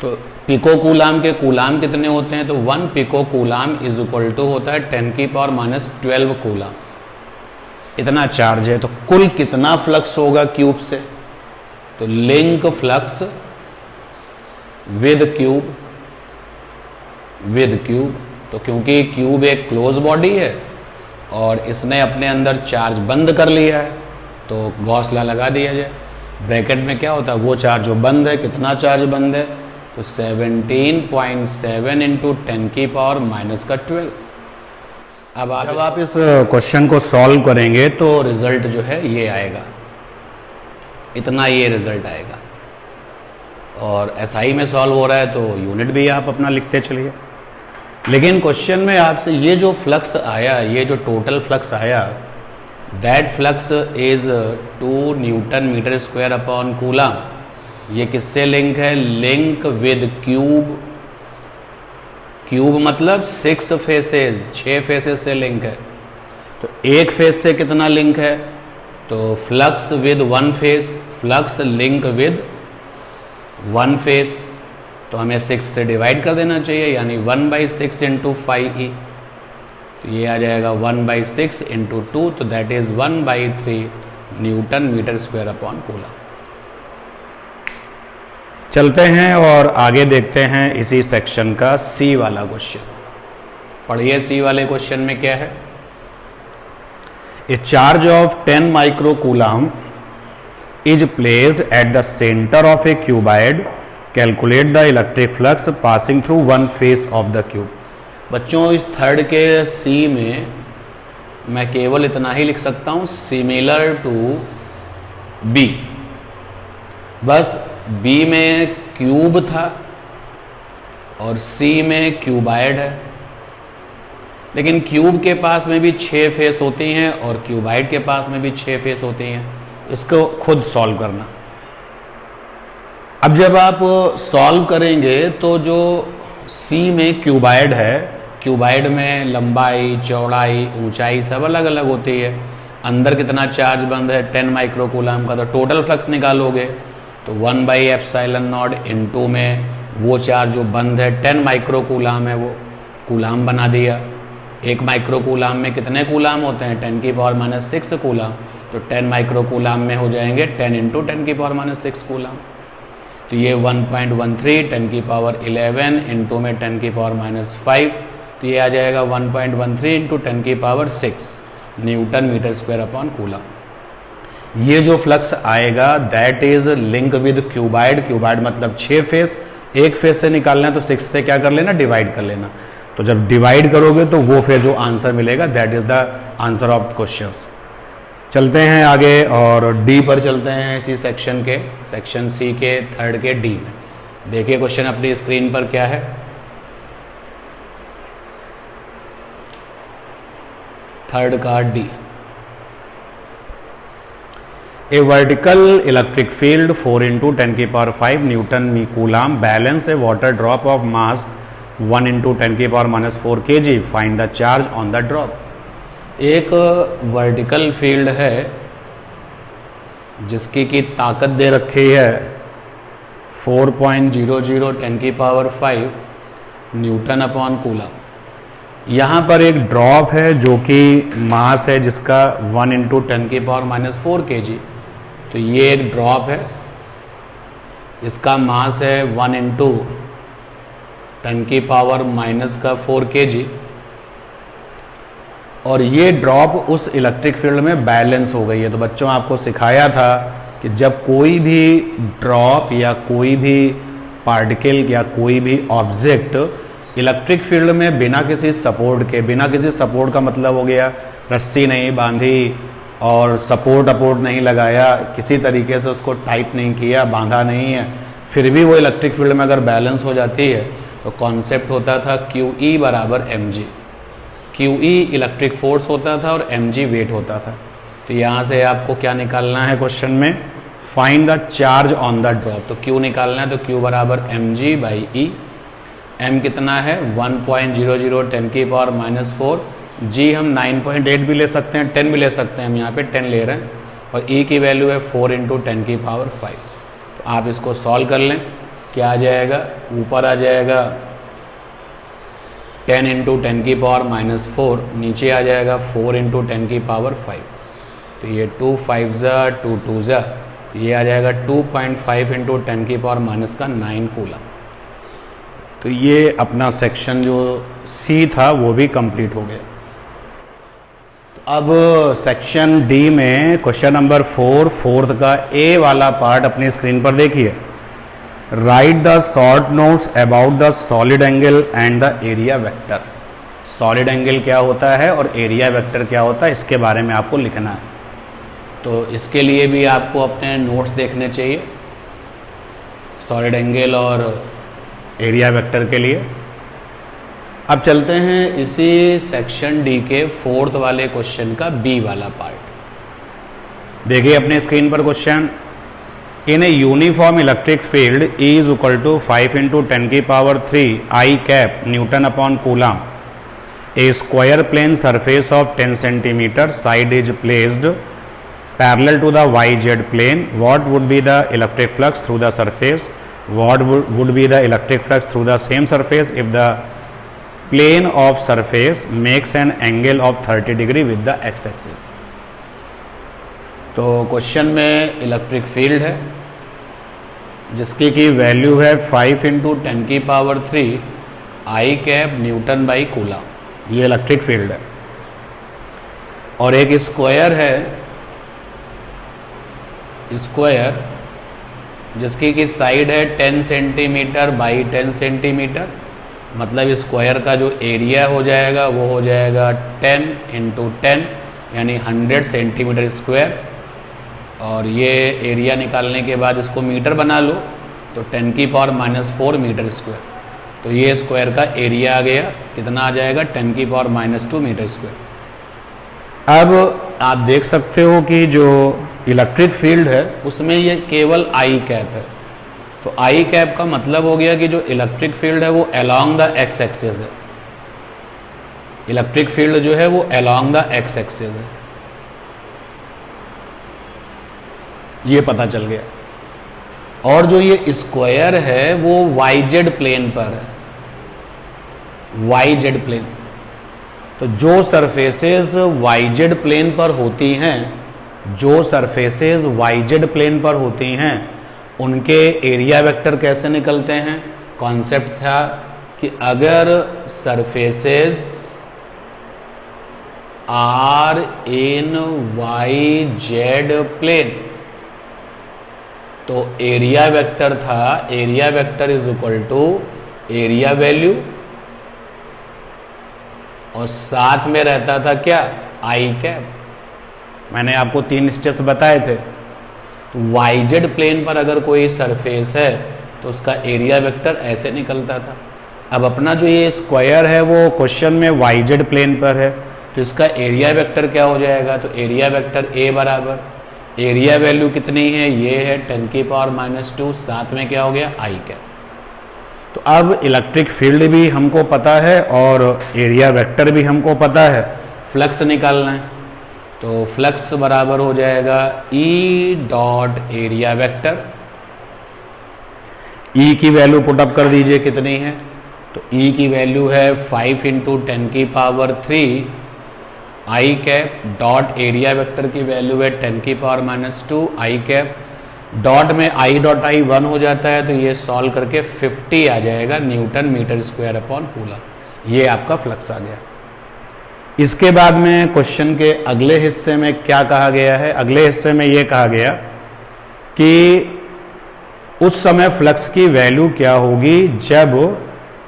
तो पिकोकूलम के कूलम कितने होते हैं, तो 1 पिकोकूलम इज इक्वल टू होता है 10⁻12 कूलम। इतना चार्ज है, तो कुल कितना फ्लक्स होगा क्यूब से, तो link flux with cube, with cube. तो क्योंकि क्यूब एक क्लोज बॉडी है और इसने अपने अंदर चार्ज बंद कर लिया है, तो गॉस लॉ लगा दिया जाए। ब्रैकेट में क्या होता है, वो चार्ज जो बंद है, कितना चार्ज बंद है, तो 17.7 इंटू 10⁻⁻12। अब जब आप इस क्वेश्चन को सॉल्व करेंगे तो रिजल्ट जो है ये आएगा, इतना ये रिजल्ट आएगा। और एसआई में सॉल्व हो रहा है तो यूनिट भी आप अपना लिखते चलिए। लेकिन क्वेश्चन में आपसे ये जो फ्लक्स आया, ये जो टोटल फ्लक्स आया, that flux is 2 newton metre square upon coulomb. ये किससे लिंक है, लिंक विद क्यूब। क्यूब मतलब 6 फेसेस, 6 फेसेस से लिंक है। तो एक फेस से कितना लिंक है, तो flux with 1 face, flux link with 1 face. तो हमें 6 से डिवाइड कर देना चाहिए, यानी 1/6 इंटू 5e। तो ये आ जाएगा 1/6 इंटू 2, तो that is 1/3 newton metre square upon coulomb. चलते हैं और आगे देखते हैं इसी सेक्शन का सी वाला क्वेश्चन। पढ़िए सी वाले क्वेश्चन में क्या है, ए charge of 10 microcoulomb is placed at the centre of A cuboid, calculate the electric flux passing through 1 face of the cube. बच्चों इस थर्ड के सी में मैं केवल इतना ही लिख सकता हूं, सिमिलर टू बी। बस बी में क्यूब था और सी में क्यूबाइड है, लेकिन क्यूब के पास में भी 6 फेस होती हैं और क्यूबाइड के पास में भी 6 फेस होती हैं। इसको खुद सॉल्व करना। अब जब आप सॉल्व करेंगे तो जो सी में क्यूबाइड है, क्यूबाइड में लंबाई, चौड़ाई, ऊंचाई सब अलग अलग होती है। अंदर कितना चार्ज बंद है 10 माइक्रोकूलाम का, तो टोटल फ्लक्स निकालोगे तो 1/ε0 × में वो चार्ज जो बंद है 10 माइक्रोकूलाम है वो कूलाम बना दिया। 1 माइक्रोकूलाम में कितने कूलाम होते हैं 10⁻⁻6 कूलाम, तो 10 माइक्रोकूलाम में हो जाएंगे 10 × 10⁻6 कूलाम। तो ये 1.13 10⁻11 × में 10⁻5, तो ये आ जाएगा 1.13 × 10⁻6 newton metre square upon coulomb. ये जो फ्लक्स आएगा that is link with cuboid. Cuboid मतलब 6 फेस, एक फेस से निकालना है तो 6 से क्या कर लेना, डिवाइड कर लेना। तो जब डिवाइड करोगे तो वो फिर जो आंसर मिलेगा that is the answer of questions. चलते हैं आगे और डी पर चलते हैं, इसी सेक्शन के सेक्शन सी के थर्ड के डी में। देखिए क्वेश्चन अपनी स्क्रीन पर क्या है। थर्ड का D, A vertical electric field 4 × 10⁵ Newton me coulomb balance A water drop of mass 1 × 10⁻⁴ kg, find the charge on the drop. एक वर्टिकल फील्ड है जिसकी की ताकत दे रखी है 4.00 10⁵ न्यूटन अपॉन कूलम। यहाँ पर एक ड्रॉप है जो कि मास है जिसका 1 × 10⁻⁴ kg, तो ये एक ड्रॉप है, इसका मास है 1 × 10⁻⁴ kg, और ये ड्रॉप उस इलेक्ट्रिक फील्ड में बैलेंस हो गई है। तो बच्चों आपको सिखाया था कि जब कोई भी ड्रॉप या कोई भी पार्टिकल या कोई भी ऑब्जेक्ट इलेक्ट्रिक फील्ड में बिना किसी सपोर्ट के, बिना किसी सपोर्ट का मतलब हो गया रस्सी नहीं बांधी और सपोर्ट अपोर्ट नहीं लगाया, किसी तरीके से उसको टाइट नहीं किया, बांधा नहीं है, फिर भी वो इलेक्ट्रिक फील्ड में अगर बैलेंस हो जाती है तो कॉन्सेप्ट होता था QE = mg। QE electric force होता था और mg वेट होता था। तो यहाँ से आपको क्या निकालना है क्वेश्चन में, find the charge on the drop. तो Q निकालना है, तो Q = mg/e। m कितना है 1.00 10⁻⁴, g हम 9.8 भी ले सकते हैं, 10 भी ले सकते हैं, हम यहाँ पे 10 ले रहे हैं, और e की वैल्यू है 4 × 10⁵। तो आप इसको सॉल्व कर लें, क्या आ जाएगा, ऊपर आ जाएगा 10 × 10⁻⁴, नीचे आ जाएगा 4 × 10⁵। तो ये 2 5 2 2 तो ये आ जाएगा 2.5 × 10⁻⁹ कूलम। तो ये अपना सेक्शन जो सी था वो भी कंप्लीट हो गया। अब सेक्शन डी में क्वेश्चन नंबर 4, फोर्थ का ए वाला पार्ट अपनी स्क्रीन पर देखिए। Right the short notes about the solid angle and the area vector. Solid angle क्या होता है और एरिया वेक्टर क्या होता है, इसके बारे में आपको लिखना है। तो इसके लिए भी आपको अपने नोट्स देखने चाहिए, सॉलिड एंगल और एरिया वेक्टर के लिए। अब चलते हैं इसी सेक्शन डी के फोर्थ वाले क्वेश्चन का बी वाला पार्ट। देखिए अपने स्क्रीन पर question, in a uniform electric field E = 5 × 10⁻³ I cap newton upon coulomb, a square plane surface of 10 cm side is placed parallel to the YZ plane, what would be the electric flux through the surface, what would be the electric flux through the same surface if the plane of surface makes an angle of 30° with the x-axis। तो क्वेश्चन में इलेक्ट्रिक फील्ड है जिसकी की वैल्यू है 5 × 10⁻³ I cap Newton by coulomb, ये इलेक्ट्रिक फील्ड है। और एक स्क्वायर है, स्क्वायर जिसकी की साइड है 10 cm बाई 10 cm, मतलब स्क्वायर का जो एरिया हो जाएगा वो हो जाएगा 10 × 10 यानी 100 cm²। और ये एरिया निकालने के बाद इसको मीटर बना लो तो 10⁻⁻4 m²। तो ये स्क्वायर का एरिया आ गया, कितना आ जाएगा 10⁻⁻2 m²। अब आप देख सकते हो कि जो इलेक्ट्रिक फील्ड है उसमें ये केवल आई कैप है। तो आई कैप का मतलब हो गया कि जो इलेक्ट्रिक फील्ड है वो अलोंग द एक्स एक्सिस है। इलेक्ट्रिक फील्ड जो है वो अलोंग द एक्स एक्सिस है, ये पता चल गया। और जो ये स्क्वायर है वो वाई जेड प्लेन पर है, वाई जेड प्लेन। तो जो सरफेसेस वाई जेड प्लेन पर होती हैं, जो सरफेसेस वाई जेड प्लेन पर होती हैं, उनके एरिया वेक्टर कैसे निकलते हैं? कॉन्सेप्ट था कि अगर surfaces are in Y Z plane, तो एरिया वेक्टर था, area vector is equal to area value, और साथ में रहता था क्या? I cap. मैंने आपको 3 स्टेप्स बताए थे। तो वाई जेड प्लेन पर अगर कोई सरफेस है तो उसका एरिया वेक्टर ऐसे निकलता था। अब अपना जो ये स्क्वायर है वो क्वेश्चन में वाई जेड प्लेन पर है, तो इसका एरिया वेक्टर क्या हो जाएगा? तो एरिया वेक्टर ए बराबर एरिया वैल्यू कितनी है? ये है 10⁻², साथ में क्या हो गया? आई कैप। तो अब इलेक्ट्रिक फील्ड भी हमको पता है और एरिया वेक्टर भी हमको पता है। फ्लक्स निकालना है, तो फ्लक्स बराबर हो जाएगा ई डॉट एरिया वेक्टर। ई की वैल्यू पुटअप कर दीजिए, कितनी है? तो ई की वैल्यू है 5 × 10⁻³ आई कैप, डॉट एरिया वेक्टर की वैल्यू है 10⁻² आई कैप। डॉट में आई डॉट आई 1 हो जाता है, तो ये सॉल्व करके 50 आ जाएगा newton metre square upon coulomb. ये आपका फ्लक्स आ गया। इसके बाद में क्वेश्चन के अगले हिस्से में क्या कहा गया है? अगले हिस्से में ये कहा गया कि उस समय फ्लक्स की वैल्यू क्या होगी जब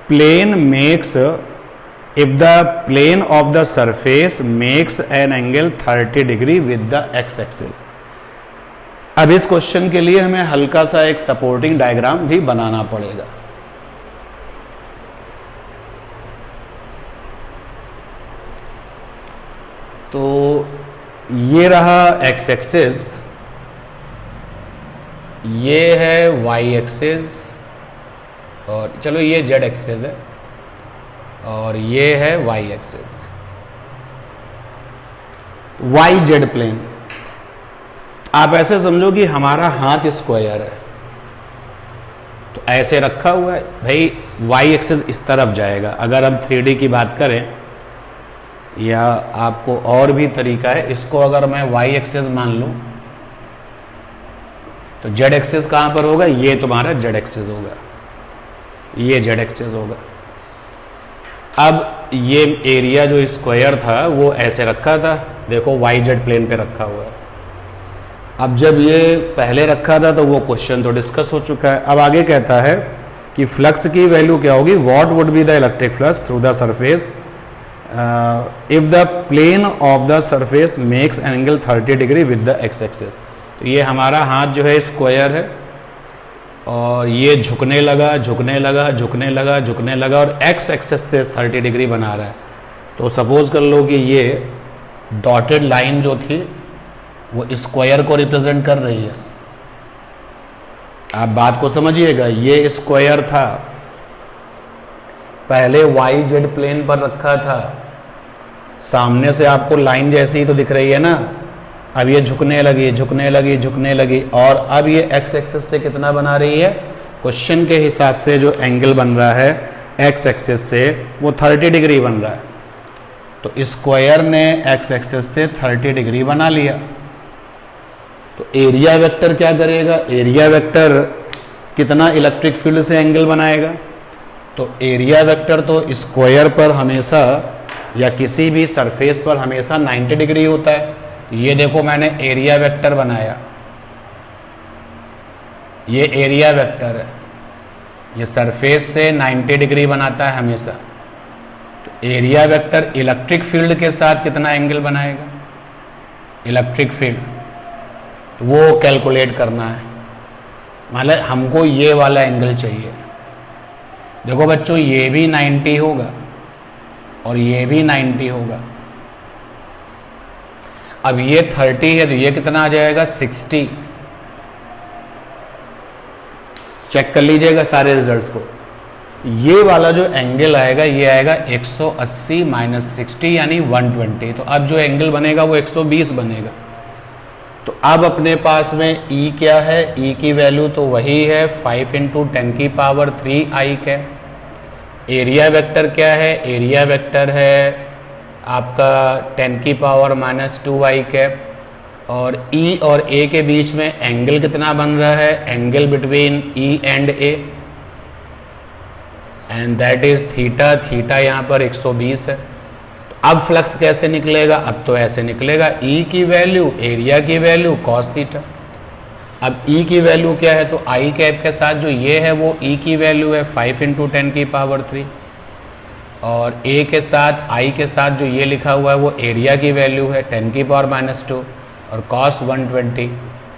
plane makes, if the plane of the surface makes an angle 30 degree with the X axis. अब इस क्वेश्चन के लिए हमें हल्का सा एक सपोर्टिंग डायग्राम भी बनाना पड़ेगा। तो ये रहा एक्स एक्सिस, ये है वाई एक्सिस, और चलो ये जेड एक्सिस है, और ये है Y axis, Y Z plane. आप ऐसे समझो कि हमारा हाथ स्क्वायर है, तो ऐसे रखा हुआ है भाई, वाई एक्सिस इस तरफ जाएगा। अगर हम 3D की बात करें, या आपको और भी तरीका है, इसको अगर मैं वाई एक्सिस मान लूं तो जेड एक्सिस कहां पर होगा? ये तुम्हारा जेड एक्सिस होगा, ये जेड एक्सिस होगा। अब ये एरिया जो स्क्वायर था वो ऐसे रखा था, देखो वाई जेड प्लेन पे रखा हुआ है। अब जब ये पहले रखा था तो वो क्वेश्चन तो डिस्कस हो चुका है। अब आगे कहता है कि फ्लक्स की वैल्यू क्या होगी? What would be the electric flux through the surface if the plane of the surface makes an angle 30 degree with the X axis. तो ये हमारा हाथ जो है स्क्वायर है, और ये झुकने लगा झुकने लगा झुकने लगा झुकने लगा, और एक्स एक्सिस से 30 डिग्री बना रहा है। तो सपोज कर लो कि ये डॉटेड लाइन जो थी वो स्क्वायर को रिप्रेजेंट कर रही है। आप बात को समझिएगा, ये स्क्वायर था, पहले वाई जेड प्लेन पर रखा था, सामने से आपको लाइन जैसी ही तो दिख रही है ना। अब ये झुकने लगी झुकने लगी झुकने लगी, और अब ये एक्स एक्सिस से कितना बना रही है? क्वेश्चन के हिसाब से जो एंगल बन रहा है एक्स एक्सिस से वो 30 डिग्री बन रहा है। तो स्क्वायर ने एक्स एक्सिस से 30 डिग्री बना लिया। तो एरिया वेक्टर क्या करेगा? एरिया वेक्टर कितना इलेक्ट्रिक फील्ड से एंगल बनाएगा? तो एरिया वेक्टर तो स्क्वायर पर हमेशा या किसी भी सरफेस पर हमेशा 90 डिग्री होता है। ये देखो मैंने एरिया वेक्टर बनाया, ये एरिया वेक्टर है, ये सरफेस से 90 डिग्री बनाता है हमेशा। तो एरिया वेक्टर इलेक्ट्रिक फील्ड के साथ कितना एंगल बनाएगा? इलेक्ट्रिक फील्ड, तो वो कैलकुलेट करना है। मतलब हमको ये वाला एंगल चाहिए। देखो बच्चों, ये भी 90 होगा और ये भी 90 होगा। अब ये 30 है तो ये कितना आ जाएगा? 60। चेक कर लीजिएगा सारे रिजल्ट्स को। ये वाला जो एंगल आएगा ये आएगा 180 माइनस 60 यानी 120। तो अब जो एंगल बनेगा वो 120 बनेगा। तो अब अपने पास में E क्या है, E की वैल्यू तो वही है 5 इंटू 10 की पावर 3 आई है। एरिया वेक्टर क्या है, एरिया वेक्टर है आपका 10 की पावर माइनस 2 आई कैप। और E और A के बीच में एंगल कितना बन रहा है, angle between E and A and that is theta. Theta यहाँ पर 120 है। तो अब फ्लक्स कैसे निकलेगा, अब तो ऐसे निकलेगा E की वैल्यू एरिया की वैल्यू कॉस थीटा। अब E की वैल्यू क्या है, तो आई कैप के साथ जो ये है वो E की वैल्यू है 5 इंटू 10 की पावर 3 और A के साथ I के साथ जो ये लिखा हुआ है वो एरिया की वैल्यू है 10 की पावर माइनस 2 और cos 120।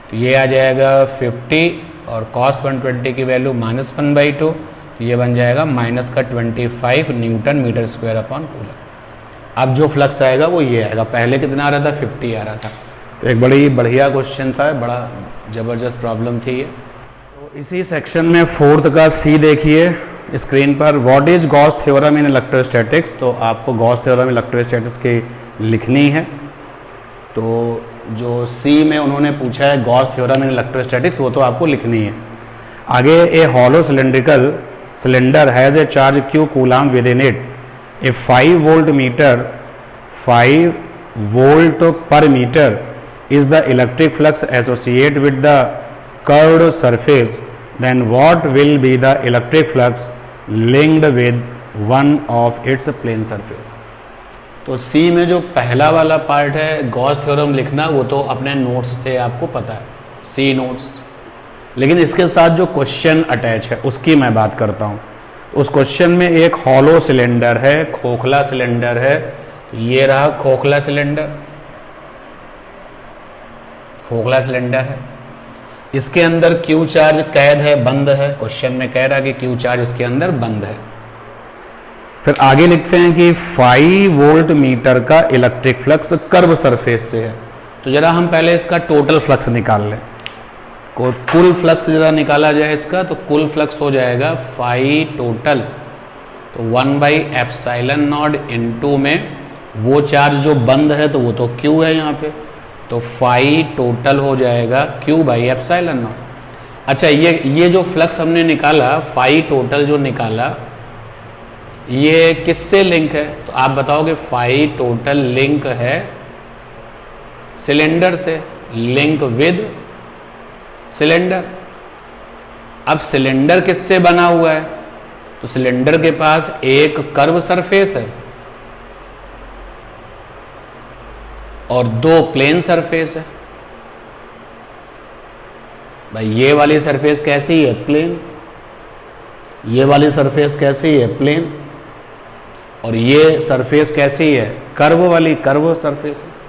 तो ये आ जाएगा 50 और cos 120 की वैल्यू -1/2। तो ये बन जाएगा माइनस का 25 newton metre square upon coulomb. अब जो फ्लक्स आएगा वो ये आएगा, पहले कितना आ रहा था 50 आ रहा था। तो एक बड़ी बढ़िया क्वेश्चन था, बड़ा ज़बरदस्त प्रॉब्लम थी ये। तो इसी सेक्शन में 4th का C देखिए स्क्रीन पर, what is Gauss theorem in electrostatics. तो आपको गॉस थ्योरम इलेक्ट्रोस्टैटिक्स की लिखनी है। तो जो C में उन्होंने पूछा है गॉस थ्योरम इन इलेक्ट्रोस्टैटिक्स, वो तो आपको लिखनी है। आगे a hollow cylindrical cylinder has a charge Q coulomb within it, a 5 volt metre 5 volt per metre is the electric flux associated with the curved surface, then what will be the electric flux linked with one of its plane surface। तो C में जो पहला वाला पार्ट है गॉस थ्योरम लिखना, वो तो अपने नोट्स से आपको पता है, C नोट्स। लेकिन इसके साथ जो क्वेश्चन अटैच है उसकी मैं बात करता हूँ। उस क्वेश्चन में एक हॉलो सिलेंडर है, खोखला सिलेंडर है। ये रहा खोखला सिलेंडर, खोखला सिलेंडर है। इसके अंदर Q चार्ज कैद है, बंद है। क्वेश्चन में कह रहा है कि Q चार्ज इसके अंदर बंद है। फिर आगे लिखते हैं कि 5 वोल्ट मीटर का इलेक्ट्रिक फ्लक्स कर्व सरफेस से है। तो जरा हम पहले इसका टोटल फ्लक्स निकाल लें। कुल फ्लक्स जरा निकाला जाए इसका, तो कुल फ्लक्स हो जाएगा 5 टोटल, तो 1/ε0 इनटू में वो चार्ज जो बंद है तो वो तो Q है यहाँ पे, तो 5 टोटल हो जाएगा Q/ε0। अच्छा, ये जो फ्लक्स हमने निकाला 5 टोटल जो निकाला, ये किससे लिंक है, तो आप बताओगे 5 टोटल लिंक है सिलेंडर से, लिंक विद सिलेंडर। अब सिलेंडर किससे बना हुआ है, तो सिलेंडर के पास एक कर्व सरफेस है और 2 प्लेन सरफेस है। भाई ये वाली सरफेस कैसी है, प्लेन। ये वाली सरफेस कैसी है, प्लेन। और ये सरफेस कैसी है, कर्व वाली, कर्व सरफेस है।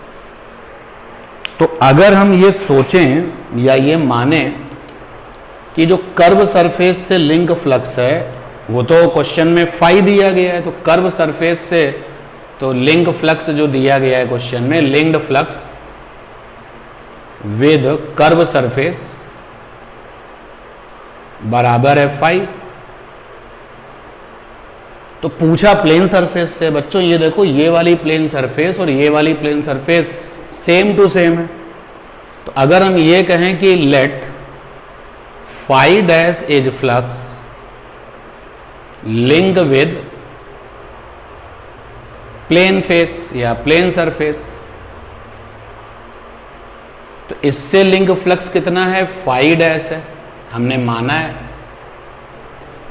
तो अगर हम ये सोचें या ये माने कि जो कर्व सरफेस से लिंक फ्लक्स है, वो तो क्वेश्चन में फाई दिया गया है, तो कर्व सरफेस से तो लिंक फ्लक्स जो दिया गया है क्वेश्चन में, linked flux with curve surface बराबर है फाई। तो पूछा प्लेन सरफेस से। बच्चों ये देखो, ये वाली प्लेन सरफेस और ये वाली plane surface same to same है। तो अगर हम ये कहें कि let phi dash is flux link with plane face या प्लेन सरफेस, तो इससे लिंक फ्लक्स कितना है, फाई डैश है, हमने माना है।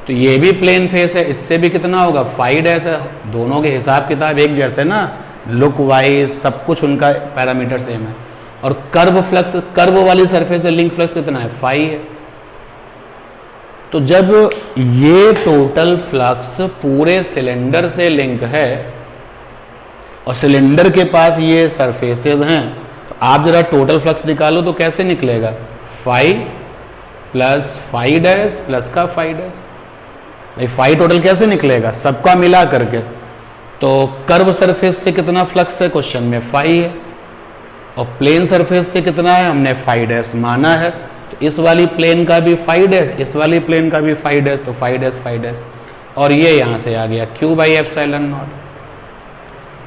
तो ये भी प्लेन फेस है, इससे भी कितना होगा, फाई डैश है। दोनों के हिसाब किताब एक जैसे ना, लुक वाइज सब कुछ उनका पैरामीटर सेम है। और कर्व फ्लक्स, कर्व वाली सरफेस से लिंक फ्लक्स कितना है, फाई है। तो जब ये टोटल फ्लक्स पूरे सिलेंडर से लिंक है और सिलेंडर के पास ये सरफेसेस हैं, तो आप जरा टोटल फ्लक्स निकालो तो कैसे निकलेगा, phi plus phi dash plus का फाई डैश। भाई फाई टोटल कैसे निकलेगा, सबका मिला करके। तो कर्व सरफेस से कितना फ्लक्स है, क्वेश्चन में फाई है, और प्लेन सरफेस से कितना है, हमने फाई डैश माना है। तो इस वाली प्लेन का भी फाई डैश, इस वाली प्लेन का भी फाई डैश, तो फाई डैश फाई डैश। और ये यहाँ से आ गया Q बाई एप्सिलॉन नॉट,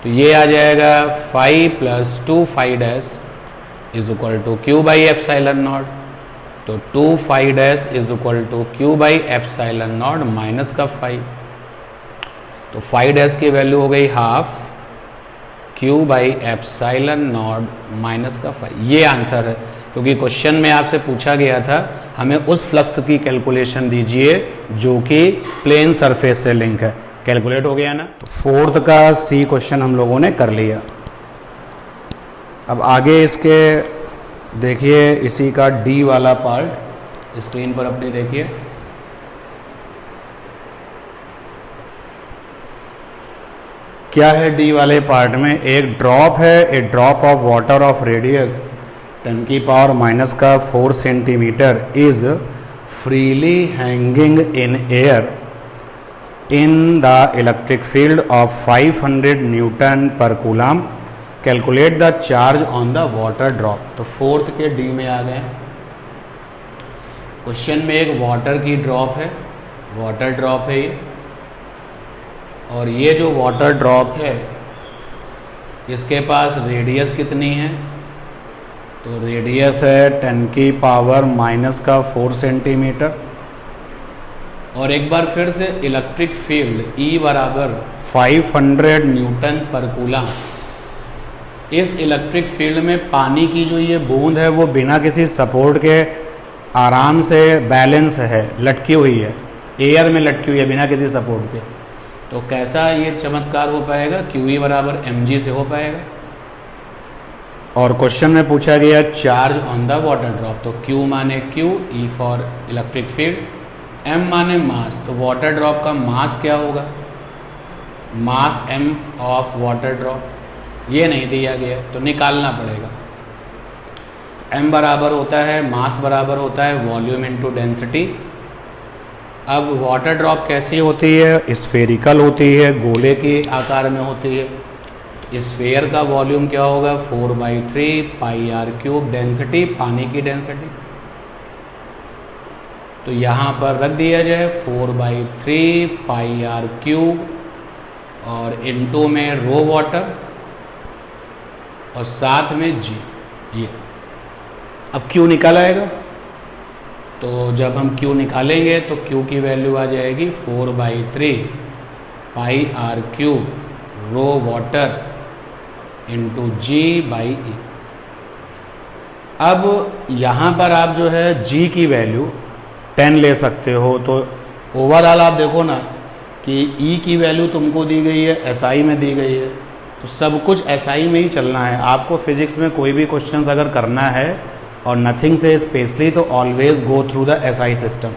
तो ये आ जाएगा 5 plus 2 phi dash is equal to Q by epsilon naught. तो 2 phi dash is equal to Q by epsilon naught minus का 5, तो फाई डैश की वैल्यू हो गई half Q by epsilon naught minus का 5। ये आंसर है, क्योंकि क्वेश्चन में आपसे पूछा गया था हमें उस फ्लक्स की कैलकुलेशन दीजिए जो कि प्लेन सरफेस से लिंक है। कैलकुलेट हो गया ना। तो फोर्थ का सी क्वेश्चन हम लोगों ने कर लिया। अब आगे इसके देखिए, इसी का डी वाला पार्ट स्क्रीन पर अपनी देखिए। क्या है डी वाले पार्ट में? एक ड्रॉप है, a drop of water of radius 10 की पावर माइनस का 4 centimetre is freely hanging in air in the electric field of 500 newton per coulomb. Calculate the charge on the water drop. तो फोर्थ के डी में आ गए। क्वेश्चन में एक वाटर की ड्रॉप है, वाटर ड्रॉप है ये, और ये जो वाटर ड्रॉप है इसके पास रेडियस कितनी है? तो रेडियस है 10 की पावर माइनस का 4 सेंटीमीटर। और एक बार फिर से इलेक्ट्रिक फील्ड E बराबर 500 न्यूटन पर कूलम। इस इलेक्ट्रिक फील्ड में पानी की जो ये बूंद है वो बिना किसी सपोर्ट के आराम से बैलेंस है, लटकी हुई है, एयर में लटकी हुई है बिना किसी सपोर्ट के। तो कैसा ये चमत्कार हो पाएगा? QE बराबर mg से हो पाएगा। और क्वेश्चन में पूछा गया charge on the water drop. तो Q माने Q, E for electric field, M माने मास। तो वाटर ड्रॉप का मास क्या होगा? मास M ऑफ वाटर ड्रॉप। ये नहीं दिया गया तो निकालना पड़ेगा। M बराबर होता है, मास बराबर होता है वॉल्यूम इनटू डेंसिटी। अब वाटर ड्रॉप कैसी होती है? स्फेरिकल होती है, गोले के आकार में होती है। तो स्फेयर का वॉल्यूम क्या होगा? 4/3 पाई आर क्यूब। डेंसिटी, पानी की डेंसिटी, तो यहाँ पर रख दिया जाए 4/3 पाई आर क्यूब और इनटू में रो वाटर और साथ में G। ये अब Q निकाल आएगा, तो जब हम Q निकालेंगे तो Q की वैल्यू आ जाएगी 4/3 pi r cube rho water into G/E। अब यहाँ पर आप जो है G की वैल्यू 10 ले सकते हो। तो ओवरऑल आप देखो ना कि E की वैल्यू तुमको दी गई है, SI में दी गई है, तो सब कुछ SI में ही चलना है। आपको फिजिक्स में कोई भी क्वेश्चंस अगर करना है और नथिंग से स्पेशली, तो always go through the SI system.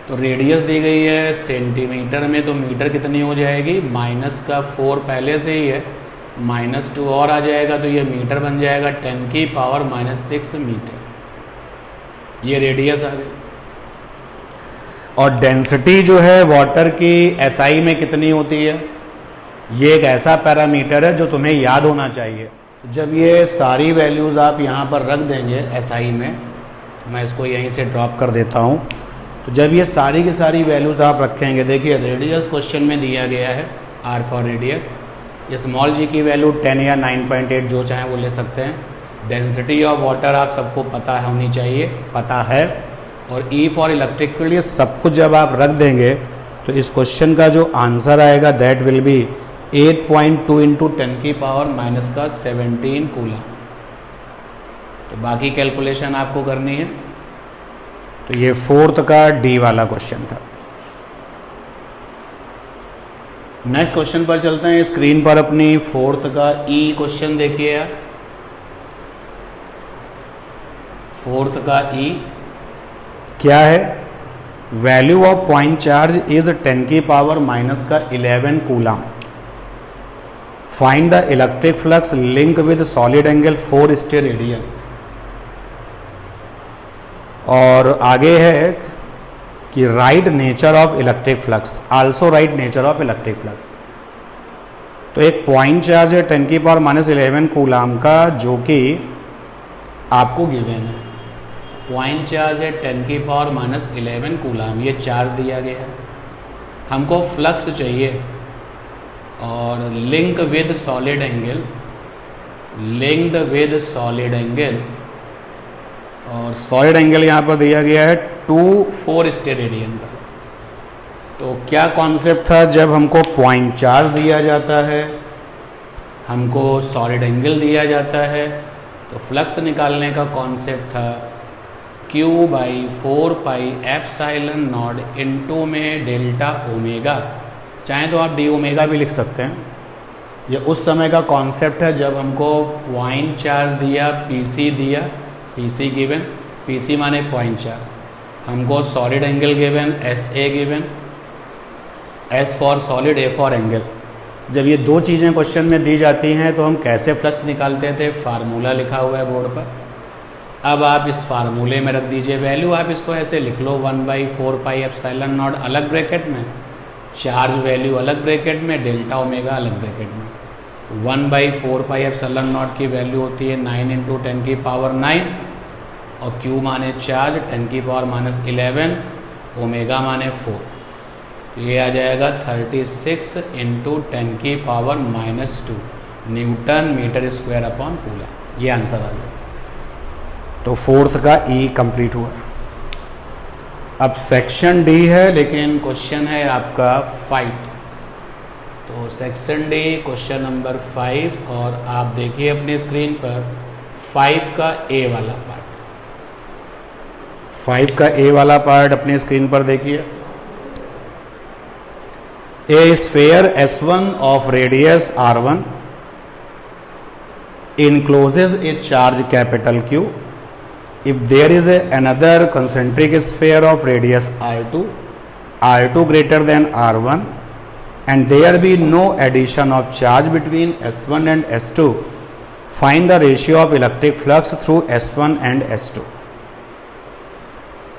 तो रेडियस दी गई है सेंटीमीटर में, तो मीटर कितनी हो जाएगी? -4 पहले से ही है, -2 और आ जाएगा तो ये मीटर बन जाएगा 10 की पावर -6 मीटर। ये रेडियस आ गई। और डेंसिटी जो है वाटर की SI में कितनी होती है? ये एक ऐसा पैरामीटर है जो तुम्हें याद होना चाहिए। जब ये सारी वैल्यूज़ आप यहाँ पर रख देंगे SI में, मैं इसको यहीं से ड्रॉप कर देता हूँ। तो जब ये सारी की सारी वैल्यूज़ आप रखेंगे, देखिए रेडियस क्वेश्चन में दिया गया है R फॉर रेडियस। ये स्मॉल g की वैल्यू 10 या 9.8 जो चाहें वो ले सकते हैं। डेंसिटी ऑफ वाटर आप सबको पता होनी चाहिए, पता है। और E फॉर इलेक्ट्रिक फील्ड, ये सब कुछ जब आप रख देंगे तो इस क्वेश्चन का जो आंसर आएगा दैट विल बी 8.2 इंटू 10 की पावर -17 कूलम। तो बाकी कैलकुलेशन आपको करनी है। तो ये फोर्थ का डी वाला क्वेश्चन था। नेक्स्ट क्वेश्चन पर चलते हैं। स्क्रीन पर अपनी फोर्थ का ई क्वेश्चन देखिए आप। फोर्थ का ई क्या है? Value of point charge is 10 की power -11 coulomb. Find the electric flux link with solid angle 4 steradian. और आगे है कि right nature of electric flux, also right nature of electric flux. तो एक पॉइंट चार्ज है 10 की पावर -11 कूलम का, जो कि आपको गिवन है। पॉइंट चार्ज है 10 की पावर -11 कूलम, ये चार्ज दिया गया है। हमको फ्लक्स चाहिए और link with solid angle, linked with solid angle, और सॉलिड एंगल यहाँ पर दिया गया है 2 4 रेडियन का। तो क्या कॉन्सेप्ट था, जब हमको पॉइंट चार्ज दिया जाता है, हमको सॉलिड एंगल दिया जाता है, तो फ्लक्स निकालने का कॉन्सेप्ट था Q/4πε0 इंटू में डेल्टा ओमेगा, चाहे तो आप डी ओमेगा भी लिख सकते हैं। ये उस समय का कॉन्सेप्ट है जब हमको पॉइंट चार्ज दिया, पीसी दिया, पीसी गिवन, पीसी माने पॉइंट चार्ज, हमको solid angle given, S A given, S for solid, A for angle. जब ये दो चीज़ें क्वेश्चन में दी जाती हैं तो हम कैसे फ्लक्स निकालते थे, फार्मूला लिखा हुआ है बोर्ड पर। अब आप इस फार्मूले में रख दीजिए वैल्यू, आप इसको ऐसे लिख लो 1/4πε0 अलग ब्रैकेट में, चार्ज वैल्यू अलग ब्रैकेट में, डेल्टा ओमेगा अलग ब्रैकेट में। 1/4πε0 की वैल्यू होती है 9 × 10⁻⁹ और Q माने चार्ज 10⁻11, ओमेगा माने 4, ये आ जाएगा 36 × 10⁻⁻2 newton metre square upon coulomb. ये आंसर आ गया। तो फोर्थ का ई कंप्लीट हुआ। अब सेक्शन डी है, लेकिन क्वेश्चन है आपका 5। तो सेक्शन डी क्वेश्चन नंबर 5, और आप देखिए अपनी स्क्रीन पर 5 का ए वाला पार्ट, 5 का ए वाला पार्ट अपनी स्क्रीन पर देखिए। A sphere S1 of radius R1 encloses a charge capital Q. If there is another concentric sphere of radius R2 greater than R1, and there be no addition of charge between S1 and S2, find the ratio of electric flux through S1 and S2.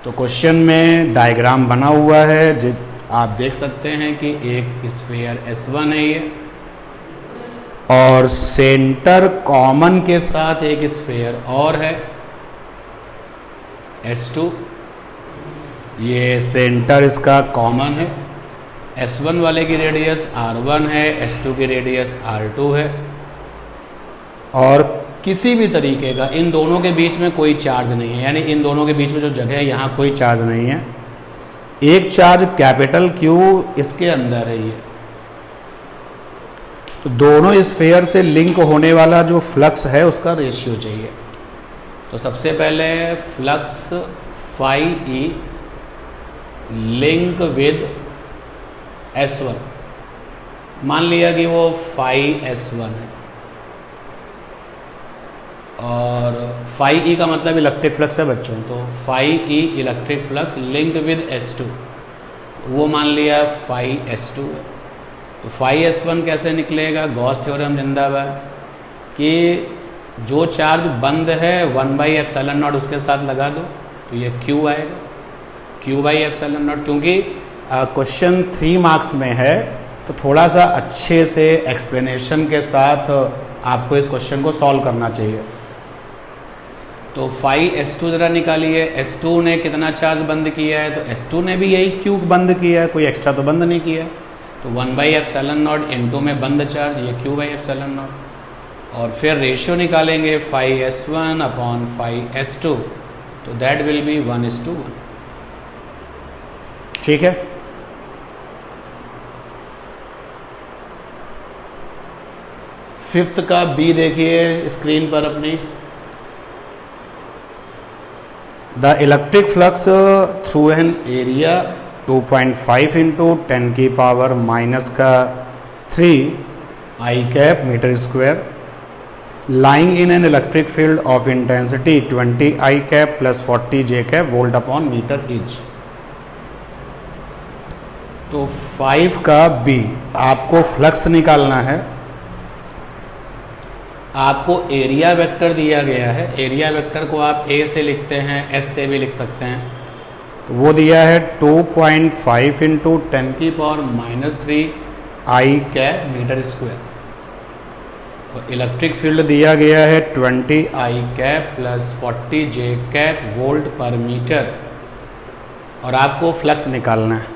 तो क्वेश्चन में डायग्राम बना हुआ है, आप देख सकते हैं कि एक स्फीयर S1 है ये, और सेंटर कॉमन के साथ एक स्फीयर और है S2, ये सेंटर इसका कॉमन है। S1 वाले की रेडियस R1 है, S2 की रेडियस R2 है, और किसी भी तरीके का इन दोनों के बीच में कोई चार्ज नहीं है, यानी इन दोनों के बीच में जो जगह है यहाँ कोई चार्ज नहीं है। एक चार्ज कैपिटल Q इसके अंदर है ये, तो दोनों स्फीयर से लिंक होने वाला जो फ्लक्स है उसका रेशियो चाहिए। तो सबसे पहले flux phi E link with S1, मान लिया कि वो फाई S1 है, और फाई ई का मतलब इलेक्ट्रिक फ्लक्स है बच्चों, तो phi E electric flux link with S2, वो मान लिया फाई S2 है। तो फाई S1 कैसे निकलेगा, गॉस थ्योरम जिंदाबाद, कि जो चार्ज बंद है 1/ε0 उसके साथ लगा दो तो ये Q आएगा, Q/ε0। क्योंकि क्वेश्चन 3 मार्क्स में है तो थोड़ा सा अच्छे से एक्सप्लेनेशन के साथ आपको इस क्वेश्चन को सॉल्व करना चाहिए। तो फाई S2 ज़रा निकालिए, S2 ने कितना चार्ज बंद किया है, तो S2 ने भी यही Q बंद किया है, कोई एक्स्ट्रा तो बंद नहीं किया। तो 1/ε0 इंटू में बंद चार्ज, ये Q/ε0, और फिर रेशियो निकालेंगे phi S1 upon phi S2, तो दैट विल बी 1:1। ठीक है। फिफ्थ का बी देखिए स्क्रीन पर अपनी। The electric flux through an area 2.5 × 10⁻³ I cap metre square lying in an electric field of intensity 20 I cap plus 40 J cap volt upon meter each। तो 5 का बी, आपको फ्लक्स निकालना है, आपको एरिया वेक्टर दिया गया है, एरिया वेक्टर को आप ए से लिखते हैं, एस से भी लिख सकते हैं, तो वो दिया है 2.5 × 10⁻³ I कैप मीटर स्क्वायर, और इलेक्ट्रिक फील्ड दिया गया है 20 I cap plus 40 J cap volt per metre, और आपको फ्लक्स निकालना है।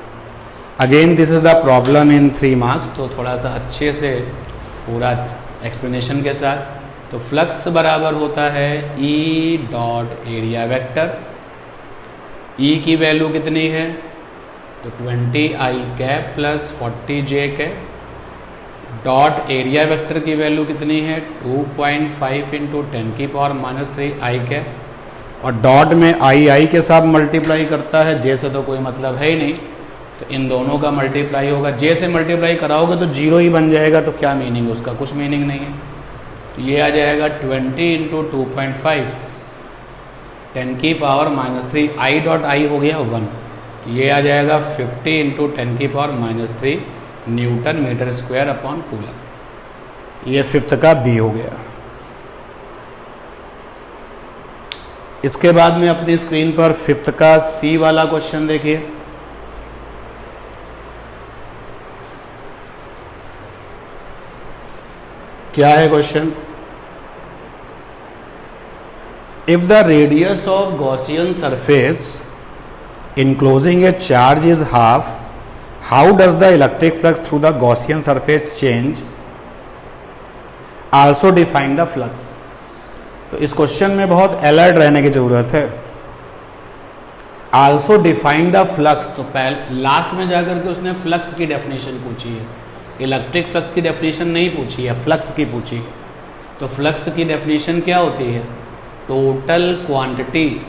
Again this is the problem in 3 marks, तो थोड़ा सा अच्छे से पूरा एक्सप्लेनेशन के साथ। तो फ्लक्स बराबर होता है ई डॉट एरिया वेक्टर। ई की वैल्यू कितनी है, तो 20 आई कैप प्लस 40 जे कैप। डॉट एरिया वेक्टर की वैल्यू कितनी है, 2.5 इंटू 10⁻³ आई कैप। और डॉट में आई के साथ मल्टीप्लाई करता है, जे से तो कोई मतलब है ही नहीं, तो इन दोनों का मल्टीप्लाई होगा। जे से मल्टीप्लाई कराओगे तो 0 ही बन जाएगा, तो क्या मीनिंग, उसका कुछ मीनिंग नहीं है। तो ये आ जाएगा 20 इंटू 2.5 10⁻³ आई डॉट आई हो गया 1। ये आ जाएगा 50 into 10⁻³ newton metre square upon coulomb. ये 5th का बी हो गया। इसके बाद में अपनी स्क्रीन पर 5th का सी वाला क्वेश्चन देखिए। क्या है question, if the radius of Gaussian surface enclosing a charge is half, how does the electric flux through the Gaussian surface change? Also define the flux। तो इस क्वेश्चन में बहुत अलर्ट रहने की जरूरत है। Also define the flux, तो पहले लास्ट में जाकर के उसने फ्लक्स की डेफिनेशन पूछी है, इलेक्ट्रिक फ्लक्स की डेफिनेशन नहीं पूछी है, फ्लक्स की पूछी है। तो फ्लक्स की डेफिनेशन क्या होती है, टोटल क्वांटिटी,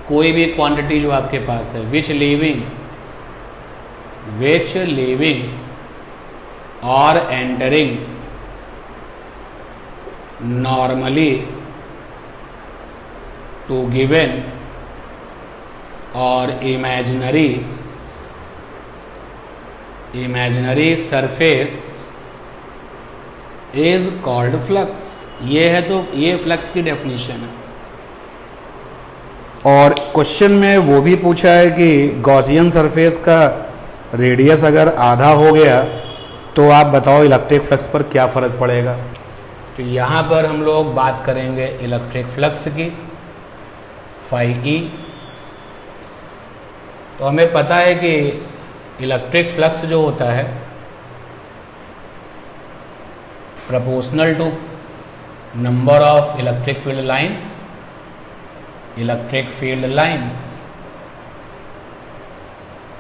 कोई भी क्वांटिटी जो आपके पास है, विच लीविंग और एंटरिंग नॉर्मली टू गिवन और imaginary surface is called flux. ये है, तो ये फ्लक्स की डेफिनेशन है। और क्वेश्चन में वो भी पूछा है कि गॉसियन सरफेस का रेडियस अगर आधा हो गया तो आप बताओ इलेक्ट्रिक फ्लक्स पर क्या फ़र्क पड़ेगा। तो यहाँ पर हम लोग बात करेंगे इलेक्ट्रिक फ्लक्स की, फाई ई। तो हमें पता है कि इलेक्ट्रिक फ्लक्स जो होता है proportional to number of electric field lines,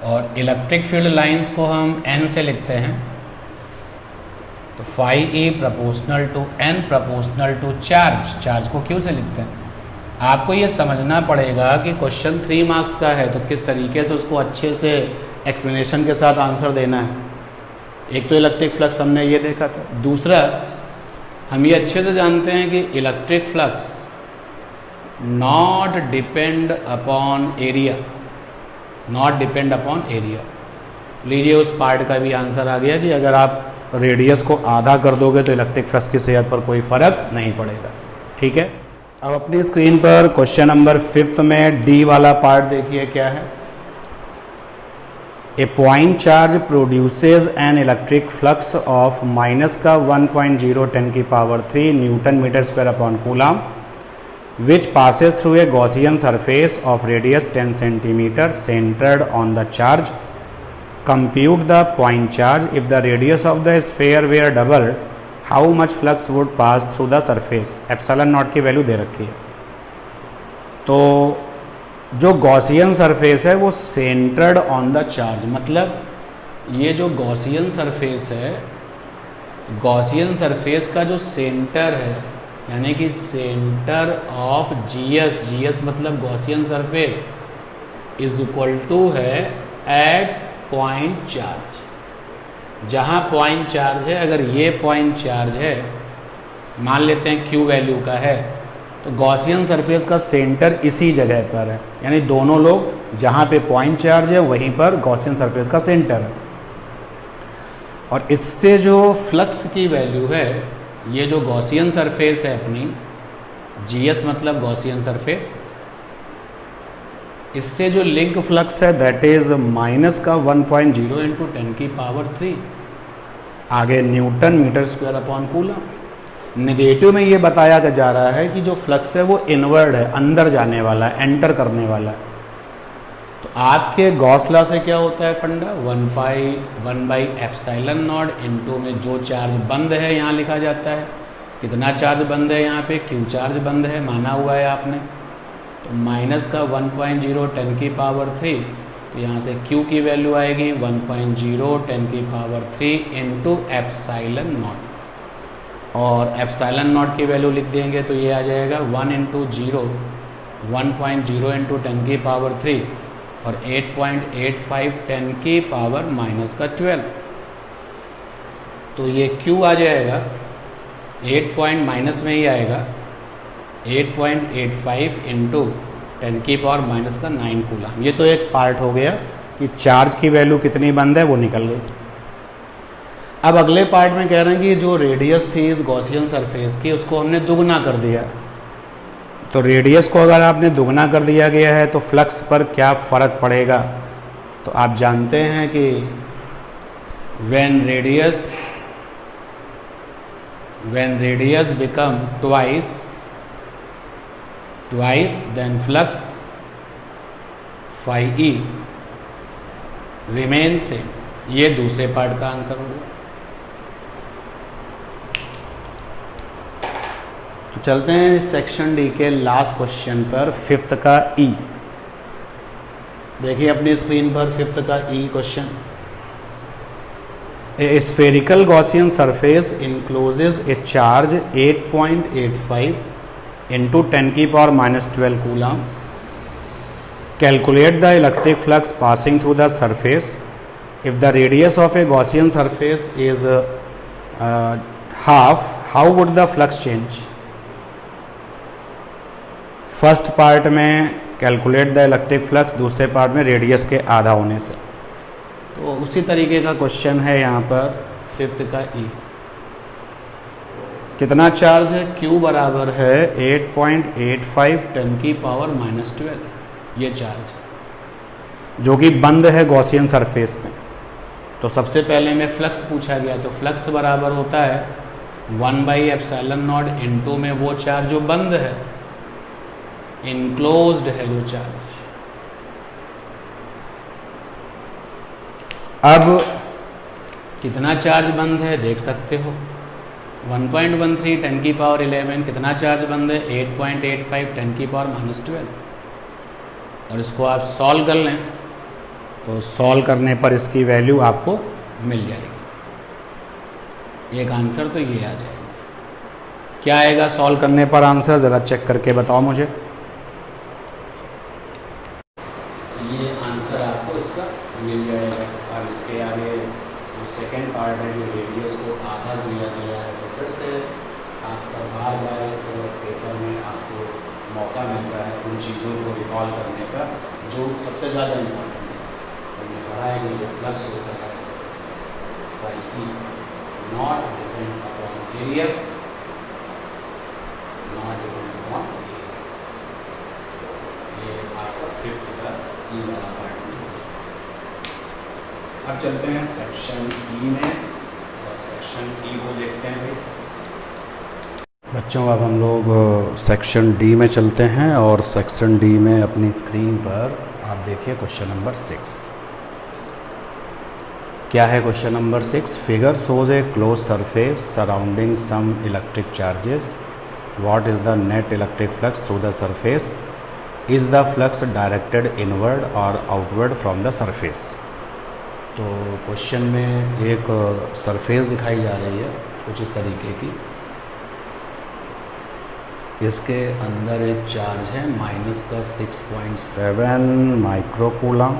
और इलेक्ट्रिक फील्ड लाइंस को हम n से लिखते हैं। तो phi E proportional to n proportional to charge को क्यों से लिखते हैं। आपको ये समझना पड़ेगा कि क्वेश्चन 3 मार्क्स का है, तो किस तरीके से उसको अच्छे से एक्सप्लेनेशन के साथ आंसर देना है। एक तो इलेक्ट्रिक फ्लक्स हमने ये देखा था, दूसरा हम ये अच्छे से जानते हैं कि electric flux not depend upon area. लीजिए उस पार्ट का भी आंसर आ गया कि अगर आप रेडियस को आधा कर दोगे तो इलेक्ट्रिक फ्लक्स की सेहत पर कोई फर्क नहीं पड़ेगा। ठीक है, अब अपनी स्क्रीन पर क्वेश्चन नंबर 5th में डी वाला पार्ट देखिए क्या है। A point charge produces an electric flux of -1.0 10⁻³ newton metre square upon coulomb which passes through a Gaussian surface of radius 10 cm centered on the charge. Compute the point charge. If the radius of the sphere were doubled, how much flux would pass through the surface? Epsilon not की वैल्यू दे रखी है। तो जो गॉसियन सरफेस है वो सेंटर्ड ऑन द चार्ज, मतलब ये जो गॉसियन सरफेस है, गॉसियन सरफेस का जो सेंटर है, यानी कि सेंटर ऑफ जीएस मतलब Gaussian surface is equal to है एट पॉइंट चार्ज। जहाँ पॉइंट चार्ज है, अगर ये पॉइंट चार्ज है, मान लेते हैं Q वैल्यू का है, तो गॉसियन सरफेस का सेंटर इसी जगह पर है, यानी दोनों लोग जहाँ पे पॉइंट चार्ज है वहीं पर गॉसियन सरफेस का सेंटर है। और इससे जो फ्लक्स की वैल्यू है, ये जो गॉसियन सरफेस है अपनी, जीएस मतलब गॉसियन सरफेस, इससे जो लिंक फ्लक्स है दैट इज -1.0 इंटू 10⁻³ आगे newton metre square upon coulomb. Negative में ये बताया जा रहा है कि जो फ्लक्स है वो इनवर्ड है, अंदर जाने वाला है, एंटर करने वाला है। तो आपके गॉस लॉ से क्या होता है फंडा, 1/एप्सिलॉन नॉट इनटू में जो चार्ज बंद है यहाँ लिखा जाता है, कितना चार्ज बंद है यहाँ पे, क्यू चार्ज बंद है, माना हुआ है आपने। तो माइनस का 1.0 10 की पावर 3, तो यहाँ से Q की वैल्यू आएगी 1.0 10 की पावर 3 इंटू एप्सिलॉन नॉट, और एप्सिलॉन नॉट की वैल्यू लिख देंगे तो ये आ जाएगा 1 इंटू 1.0 इंटू 10 की पावर 3 और 8.85 10 की पावर माइनस का 12। तो ये Q आ जाएगा 8 पॉइंट माइनस में ही आएगा 8.85 इंटू 10 की पावर माइनस का 9 कूलम। ये तो एक पार्ट हो गया कि चार्ज की वैल्यू कितनी बंद है वो निकल गई। अब अगले पार्ट में कह रहे हैं कि जो रेडियस थी इस गॉसियन सरफेस की उसको हमने दुगना कर दिया। तो रेडियस को अगर आपने दुगना कर दिया गया है तो फ्लक्स पर क्या फ़र्क पड़ेगा, तो आप जानते हैं कि when radius become twice then flux phi e remains same। ये दूसरे पार्ट का आंसर होगा। तो चलते हैं सेक्शन डी के लास्ट क्वेश्चन पर, फिफ्थ का ई। देखिए अपनी स्क्रीन पर फिफ्थ का e question. A spherical Gaussian surface encloses a charge 8.85 into 10 की power minus 12 coulomb. Calculate the electric flux passing through the surface if the radius of a Gaussian surface is half, how would the flux change. First part में कैलकुलेट द इलेक्ट्रिक फ्लक्स, दूसरे पार्ट में रेडियस के आधा होने से। तो उसी तरीके का क्वेश्चन है यहाँ पर फिफ्थ का ई। कितना चार्ज है, Q बराबर है 8.85 10 की पावर माइनस 12, ये चार्ज जो कि बंद है गॉसियन सरफेस में। तो सबसे पहले में फ्लक्स पूछा गया, तो फ्लक्स बराबर होता है 1/एप्सिलॉन नॉट इनटू में वो चार्ज जो बंद है, इनक्लोज्ड है जो चार्ज। अब कितना चार्ज बंद है देख सकते हो, 1.13 10 की पावर 11। कितना चार्ज बंद है, 8.85 10 की पावर माइनस 12। और इसको आप सॉल्व कर लें तो सॉल्व करने पर इसकी वैल्यू आपको मिल जाएगी। एक आंसर तो ये आ जाएगा। क्या आएगा सॉल्व करने पर आंसर, ज़रा चेक करके बताओ मुझे। ये आंसर आपको इसका मिल जाएगा। अब इसके आगे जो सेकेंड पार्ट है, जो रेडियस को आधा दिया गया है, तो फिर से आपका बार बार इस पेपर में आपको मौका मिल रहा है उन चीज़ों को रिकॉल करने का जो सबसे ज़्यादा इम्पोर्टेंट है। हमने पढ़ा है कि जो फ्लक्स होता है phi e not depend upon area, not depend upon area. ये आपका फिफ्थ का ई वाला पार्ट में। अब चलते हैं सेक्शन ई में और सेक्शन ई को देखते हैं बच्चों। अब हम लोग सेक्शन डी में चलते हैं और सेक्शन डी में अपनी स्क्रीन पर आप देखिए क्वेश्चन नंबर 6। क्या है question number 6? Figure shows a close surface surrounding some electric charges. What is the net electric flux through the surface? Is the flux directed inward और आउटवर्ड फ्रॉम द सरफेस? तो क्वेश्चन में एक सरफेस दिखाई जा रही है कुछ इस तरीके की। इसके अंदर एक चार्ज है माइनस का 6.7 माइक्रोकूलम।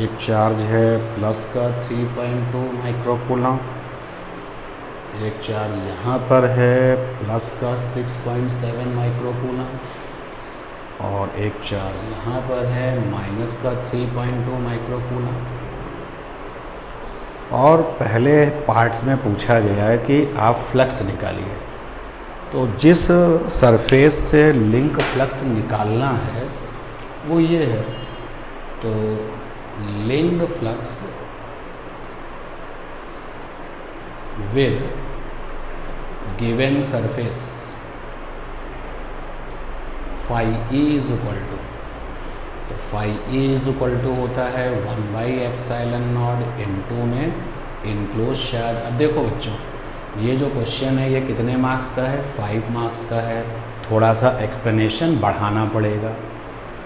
एक चार्ज है प्लस का 3.2 माइक्रोकूलम। एक चार्ज यहाँ पर है प्लस का 6.7 माइक्रोकूलम और एक चार्ज यहाँ पर है माइनस का 3.2 माइक्रोकूलम। और पहले पार्ट्स में पूछा गया है कि आप फ्लक्स निकालिए। तो जिस सरफेस से लिंक फ्लक्स निकालना है वो ये है। तो linked flux with given surface phi e is equal to तो phi E is equal to होता है 1/ε0 इनटू में इनक्लोज चार्ज। अब देखो बच्चों, ये जो क्वेश्चन है ये कितने मार्क्स का है? 5 मार्क्स का है। थोड़ा सा एक्सप्लेनेशन बढ़ाना पड़ेगा।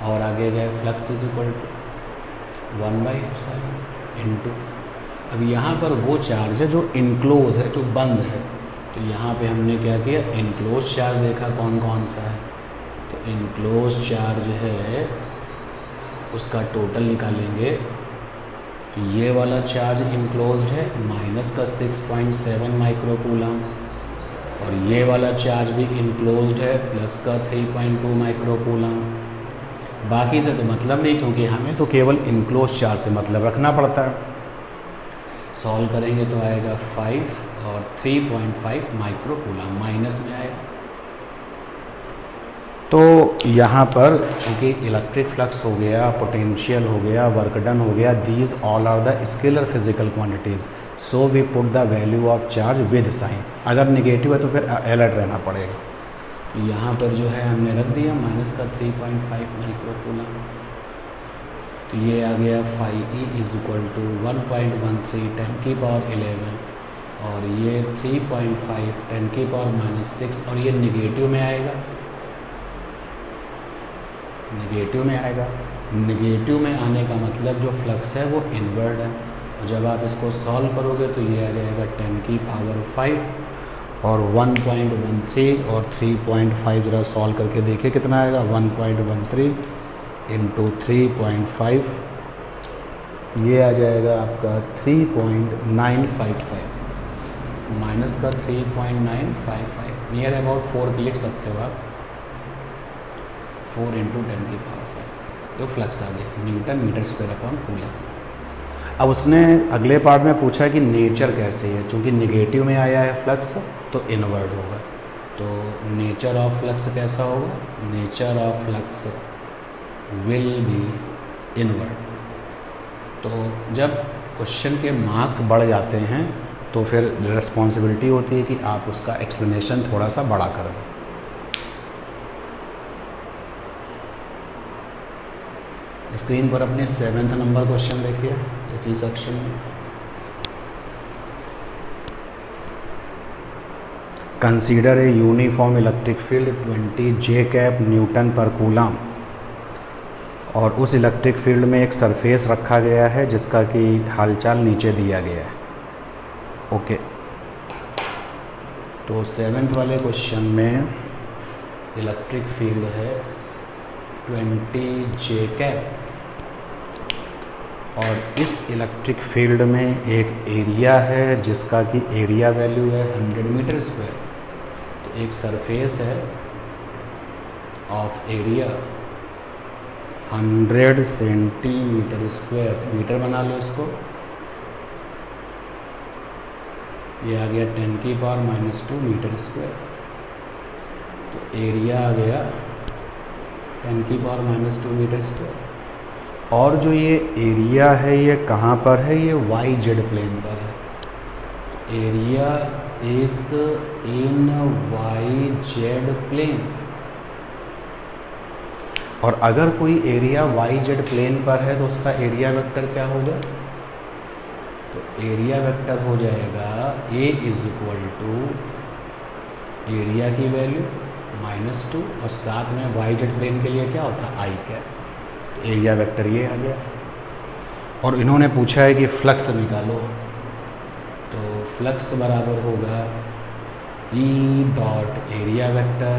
और आगे गए flux is equal to 1/ε into, अब यहाँ पर वो चार्ज है जो इनक्लोज है, जो बंद है। तो यहाँ पे हमने क्या किया? इनक्लोज चार्ज देखा कौन कौन सा है। तो इनक्लोज चार्ज है, उसका टोटल निकालेंगे। तो ये वाला चार्ज इनक्लोज्ड है, माइनस का 6.7 माइक्रोकूलम, और ये वाला चार्ज भी इनक्लोज्ड है, प्लस का 3.2 माइक्रोकूलम। बाकी से तो मतलब नहीं, क्योंकि हमें तो केवल इनक्लोज चार्ज से मतलब रखना पड़ता है। सॉल्व करेंगे तो आएगा 5 और 3.5 माइक्रोकूलम माइनस में आएगा। तो यहाँ पर चूँकि इलेक्ट्रिक फ्लक्स हो गया, पोटेंशियल हो गया, वर्क डन हो गया, these all are the scalar physical quantities, so we put the value of charge with sign. अगर निगेटिव है तो फिर अलर्ट रहना पड़ेगा। यहाँ पर जो है हमने रख दिया माइनस का 3.5 माइक्रोकूलम। तो ये आ गया phi E is equal to 1.13 10⁻11, और ये 3.5 10⁻⁻6, और ये निगेटिव में आएगा, निगेटिव में आएगा। निगेटिव में आने का मतलब जो फ्लक्स है वो इनवर्ड है। और जब आप इसको सॉल्व करोगे तो ये आ जाएगा 10⁵ और 1.13 और 3.5 ज़रा सॉल्व करके देखिए कितना आएगा। 1.13 इंटू 3.5, ये आ जाएगा आपका 3.955, माइनस का 3.955, नियर अबाउट 4 लिख सकते हो आप। 4 इंटू 10⁵ तो फ्लक्स आ गया newton metre square upon coulomb. अब उसने अगले पार्ट में पूछा कि नेचर कैसे है। चूँकि निगेटिव में आया है फ्लक्स तो इनवर्ड होगा। तो नेचर ऑफ फ्लक्स कैसा होगा? Nature of flux will be inward. तो जब क्वेश्चन के मार्क्स बढ़ जाते हैं तो फिर रिस्पॉन्सिबिलिटी होती है कि आप उसका एक्सप्लेनेशन थोड़ा सा बड़ा कर दें। स्क्रीन पर अपने 7th नंबर क्वेश्चन देखिए इसी सेक्शन में। Consider a uniform electric field 20 J cap Newton per coulomb, और उस इलेक्ट्रिक फील्ड में एक सरफेस रखा गया है जिसका कि हालचाल नीचे दिया गया है। ओके, तो 7th वाले क्वेश्चन में इलेक्ट्रिक फील्ड है 20 J कैप, और इस इलेक्ट्रिक फील्ड में एक एरिया है जिसका कि एरिया वैल्यू है 100 मीटर स्क्वायर। तो एक सरफेस है of area 100 centimetre square, metre बना लो इसको। ये आ गया 10⁻⁻² मीटर स्क्वायर। तो एरिया आ गया 10⁻⁻² मीटर स्क्वायर। और जो ये एरिया है ये कहाँ पर है? ये YZ प्लेन पर है। Area is in YZ plane. और अगर कोई एरिया YZ प्लेन पर है तो उसका एरिया वेक्टर क्या होगा? तो एरिया वेक्टर हो जाएगा A is equal to area की वैल्यू -2, और साथ में YZ प्लेन के लिए क्या होता है? I cap. एरिया वेक्टर ये आ गया। और इन्होंने पूछा है कि फ्लक्स निकालो, तो फ्लक्स बराबर होगा E dot area vector.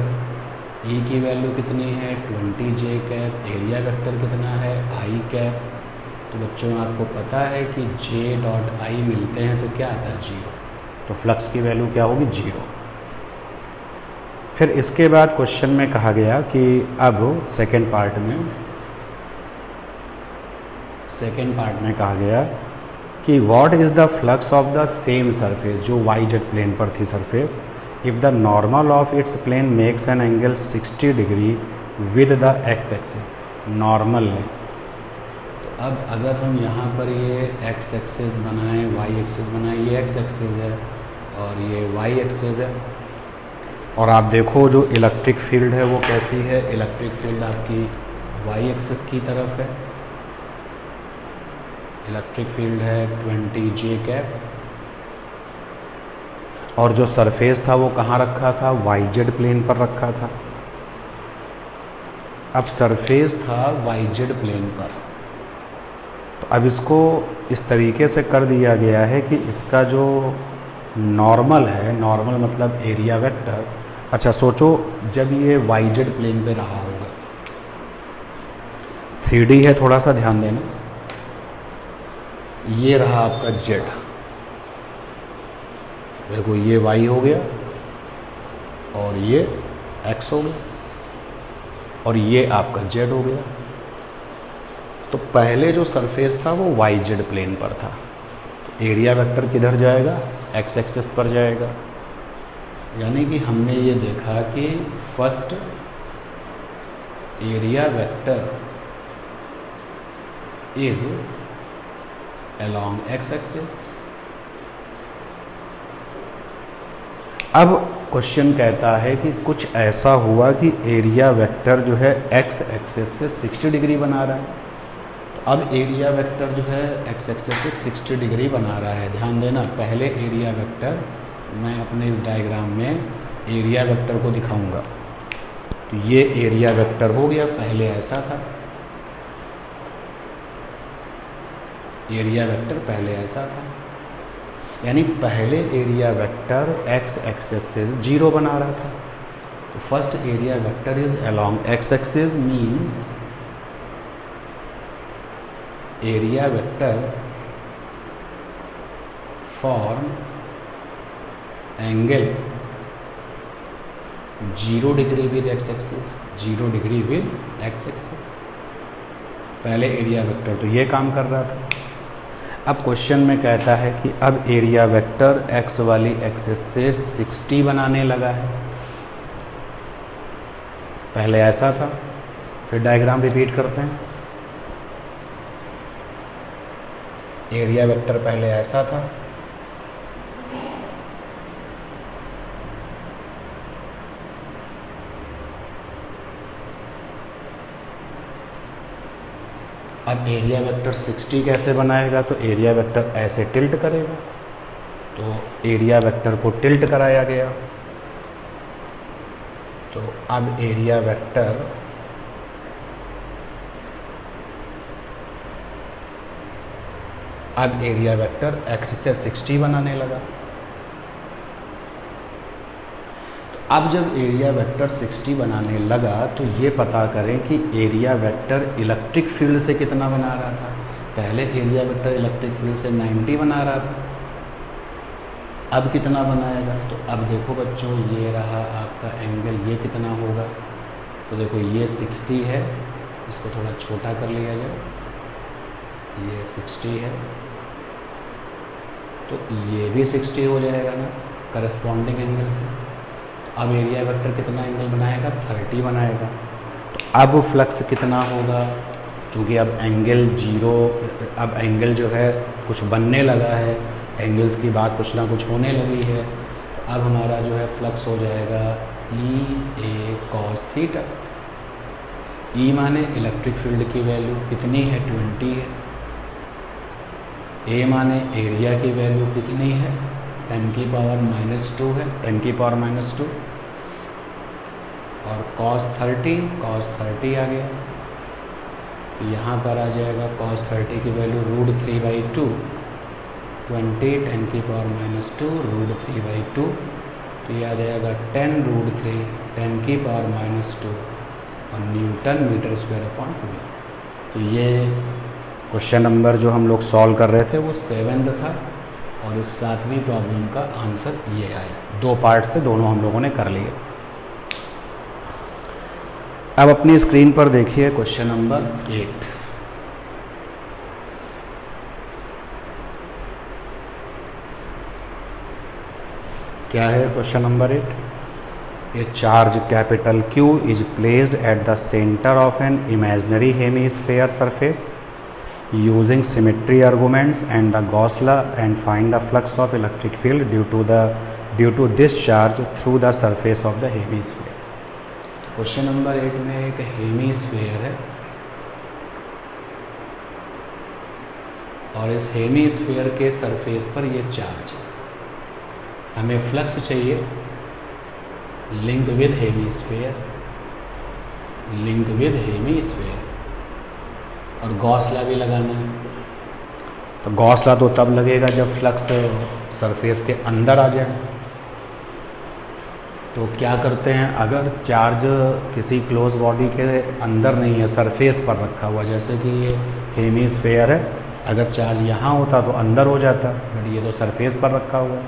E की वैल्यू कितनी है? 20 J कैप। एरिया वेक्टर कितना है? I cap. तो बच्चों आपको पता है कि J डॉट I मिलते हैं तो क्या आता है? 0। तो फ्लक्स की वैल्यू क्या होगी? 0। फिर इसके बाद क्वेश्चन में कहा गया कि अब सेकेंड पार्ट में कहा गया कि what is the flux of the same surface, जो YZ प्लेन पर थी surface, if the normal of its plane makes an angle 60 degree with the x axis. Normal है तो अब अगर हम यहाँ पर ये x एक्सिस बनाएं, y एक्सिस बनाएं, ये x एक्सिस है और ये y एक्सिस है। और आप देखो जो इलेक्ट्रिक फील्ड है वो कैसी है? इलेक्ट्रिक फील्ड आपकी वाई एक्सिस की तरफ है, इलेक्ट्रिक फील्ड है 20 जे कैप, और जो सरफेस था वो कहाँ रखा था, वाई जेड प्लेन पर रखा था। अब सरफेस था वाई जेड प्लेन पर, तो अब इसको इस तरीके से कर दिया गया है कि इसका जो नॉर्मल है, नॉर्मल मतलब एरिया वेक्टर, अच्छा सोचो जब ये वाई जेड प्लेन पे रहा होगा, 3D है, थोड़ा सा ध्यान देना, ये रहा आपका जेड, देखो ये वाई हो गया और ये एक्स हो गया और ये आपका जेड हो गया। तो पहले जो सरफेस था वो वाई जेड प्लेन पर था, तो एरिया वेक्टर किधर जाएगा, एक्स एक्सिस पर जाएगा। यानी कि हमने ये देखा कि first area vector is along x axis. अब क्वेश्चन कहता है कि कुछ ऐसा हुआ कि एरिया वेक्टर जो है x एक्सिस से 60 डिग्री बना रहा है। तो अब एरिया वेक्टर जो है x एक्सिस से 60 डिग्री बना रहा है। ध्यान देना, पहले एरिया वेक्टर मैं अपने इस डायग्राम में एरिया वेक्टर को दिखाऊंगा। तो ये एरिया वेक्टर हो गया, पहले ऐसा था, एरिया वेक्टर पहले ऐसा था, यानी पहले एरिया वेक्टर x एक्सिस से 0 बना रहा था। तो first area vector is along x axis, means area vector form angle 0 degree with x axis, 0 degree with x axis. पहले एरिया वेक्टर तो ये काम कर रहा था। अब क्वेश्चन में कहता है कि अब एरिया वेक्टर x वाली एक्सिस से 60 बनाने लगा है। पहले ऐसा था, फिर डायग्राम रिपीट करते हैं। एरिया वेक्टर पहले ऐसा था, अब एरिया वेक्टर 60 कैसे बनाएगा, तो एरिया वेक्टर ऐसे टिल्ट करेगा। तो एरिया वेक्टर को टिल्ट कराया गया। तो अब एरिया वेक्टर x से 60 बनाने लगा। अब जब एरिया वेक्टर 60 बनाने लगा तो ये पता करें कि एरिया वेक्टर इलेक्ट्रिक फील्ड से कितना बना रहा था। पहले एरिया वेक्टर इलेक्ट्रिक फील्ड से 90 बना रहा था, अब कितना बनाएगा। तो अब देखो बच्चों, ये रहा आपका एंगल, ये कितना होगा। तो देखो ये 60 है, इसको थोड़ा छोटा कर लिया जाए, ये 60 है, तो ये भी 60 हो जाएगा ना करस्पॉन्डिंग एंगल से। अब एरिया वेक्टर कितना एंगल बनाएगा, 30 बनाएगा। तो अब फ्लक्स कितना होगा, क्योंकि अब एंगल 0, अब एंगल जो है कुछ बनने लगा है, एंगल्स की बात कुछ ना कुछ होने लगी है। तो अब हमारा जो है फ्लक्स हो जाएगा E A cos theta. E माने इलेक्ट्रिक फील्ड की वैल्यू कितनी है, 20 है। A माने एरिया की वैल्यू कितनी है, 10 की पावर -2 है, 10 की पावर -2, और cos 30 आ गया। यहाँ पर आ जाएगा cos 30 की वैल्यू √3/2, 20 10 की पावर -2 √3/2, तो ये आ जाएगा 10√3 10 की पावर -2 और newton metre square upon metre. तो ये क्वेश्चन नंबर जो हम लोग सॉल्व कर रहे थे वो 7th था, और इस 7वीं प्रॉब्लम का आंसर ये आया। 2 पार्ट से दोनों हम लोगों ने कर लिए। अब अपनी स्क्रीन पर देखिए क्वेश्चन नंबर 8। क्या है question number 8? A charge capital Q is placed at the centre of an imaginary hemisphere surface using symmetry arguments and the Gauss law and find the flux of electric field due to this charge through the surface of the hemisphere। Question number 8 में एक हेमिस्फेयर है और इस हेमीस्फीयर के सरफेस पर ये चार्ज है। हमें फ्लक्स चाहिए link with hemisphere, link with hemisphere, और गॉस लॉ भी लगाना है। तो गॉस लॉ तो तब लगेगा जब फ्लक्स सरफेस के अंदर आ जाए। तो क्या करते हैं, अगर चार्ज किसी क्लोज बॉडी के अंदर नहीं है, सरफेस पर रखा हुआ, जैसे कि ये हेमीस्फीयर है, अगर चार्ज यहाँ होता तो अंदर हो जाता, बट ये तो सरफेस पर रखा हुआ है।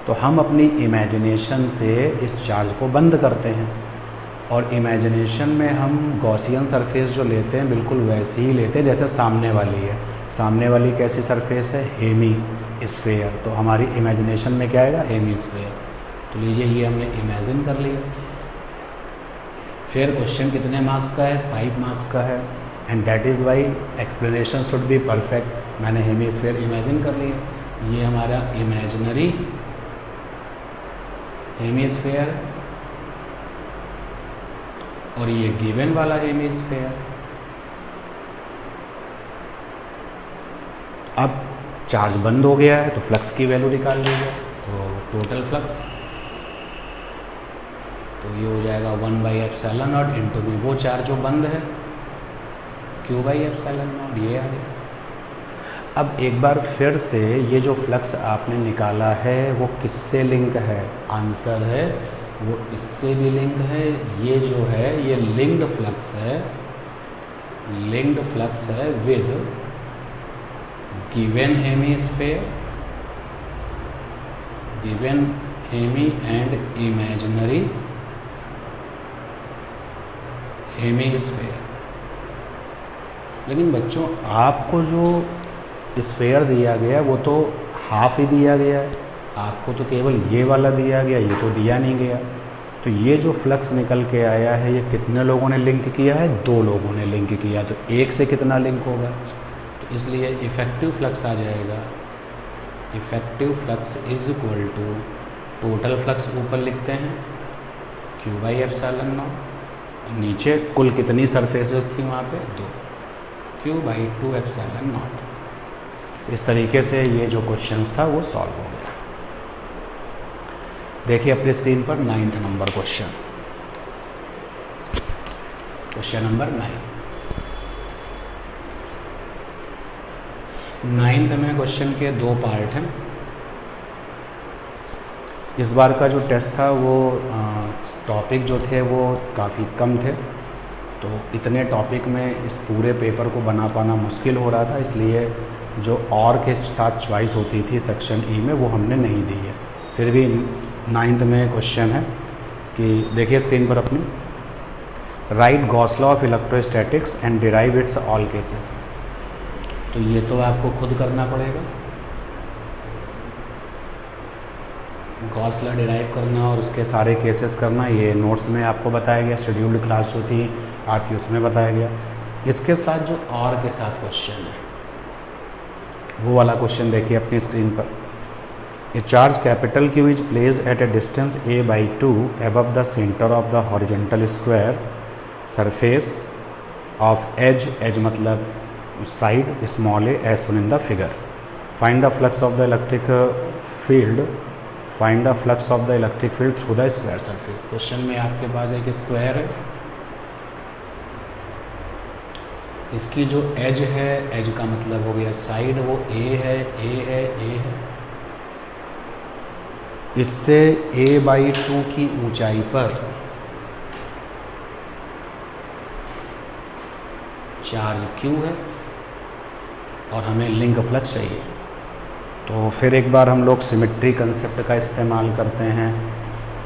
तो हम अपनी इमेजिनेशन से इस चार्ज को बंद करते हैं, और इमेजिनेशन में हम गॉसियन सरफेस जो लेते हैं बिल्कुल वैसी ही लेते हैं जैसे सामने वाली है। सामने वाली कैसी सरफेस है, हेमी स्फीयर, तो हमारी इमेजिनेशन में क्या आएगा, हेमी स्फीयर। तो लीजिए ये हमने इमेजिन कर लिया। फिर क्वेश्चन कितने मार्क्स का है, 5 मार्क्स का है, and that is why explanation should be perfect. मैंने हेमी स्फीयर इमेजिन कर लिया, ये हमारा इमेजिनरी हेमीस्फीयर और ये गिवन वाला हेमीस्फीयर। अब चार्ज बंद हो गया है तो फ्लक्स की वैल्यू निकाल लीजिए। तो टोटल फ्लक्स तो ये हो जाएगा 1/ε0 इंटू में वो चार्ज जो बंद है Q/ε0, ये आ गया। अब एक बार फिर से ये जो फ्लक्स आपने निकाला है वो किससे लिंक है, आंसर है वो इससे भी लिंक है। ये जो है ये लिंक्ड फ्लक्स है, लिंक्ड फ्लक्स है with given hemisphere, given hemi and imaginary hemisphere. लेकिन बच्चों आपको जो स्फीयर दिया गया वो तो हाफ ही दिया गया है, आपको तो केवल ये वाला दिया गया, ये तो दिया नहीं गया। तो ये जो फ्लक्स निकल के आया है ये कितने लोगों ने लिंक किया है, 2 लोगों ने लिंक किया। तो एक से कितना लिंक होगा, तो इसलिए इफेक्टिव फ्लक्स आ जाएगा, effective flux is equal to total flux ऊपर लिखते हैं Q/ε0, नीचे कुल कितनी सरफेसेस थी वहाँ पे 2, Q/2ε0। इस तरीके से ये जो क्वेश्चंस था वो सॉल्व हो गया। देखिए अपनी स्क्रीन पर 9th number question, question number 9th में क्वेश्चन के 2 पार्ट हैं। इस बार का जो टेस्ट था वो टॉपिक जो थे वो काफ़ी कम थे, तो इतने टॉपिक में इस पूरे पेपर को बना पाना मुश्किल हो रहा था, इसलिए जो और के साथ चॉइस होती थी सेक्शन ई में वो हमने नहीं दी है। फिर भी 9th में क्वेश्चन है कि देखिए स्क्रीन पर अपनी, right Gauss law of electrostatics and derive it's all cases. तो ये तो आपको खुद करना पड़ेगा, गॉस लॉ डिराइव करना और उसके सारे केसेस करना। ये नोट्स में आपको बताया गया, शेड्यूल्ड क्लास जो थी आपकी उसमें बताया गया। इसके साथ जो और के साथ क्वेश्चन है वो वाला क्वेश्चन देखिए अपनी स्क्रीन पर। ए charge capital Q is placed at A distance a/2 above the center of the horizontal square surface of edge मतलब side small a as shown in the figure. Find the flux of the electric field. Find the flux of the electric field through the square surface. Question में आपके पास एक स्क्वायर है, इसकी जो एज है, एज का मतलब हो गया साइड, वो A है, A है, A है। इससे a/2 की ऊंचाई पर चार्ज Q है और हमें लिंक फ्लक्स चाहिए। तो फिर एक बार हम लोग सिमेट्री कंसेप्ट का इस्तेमाल करते हैं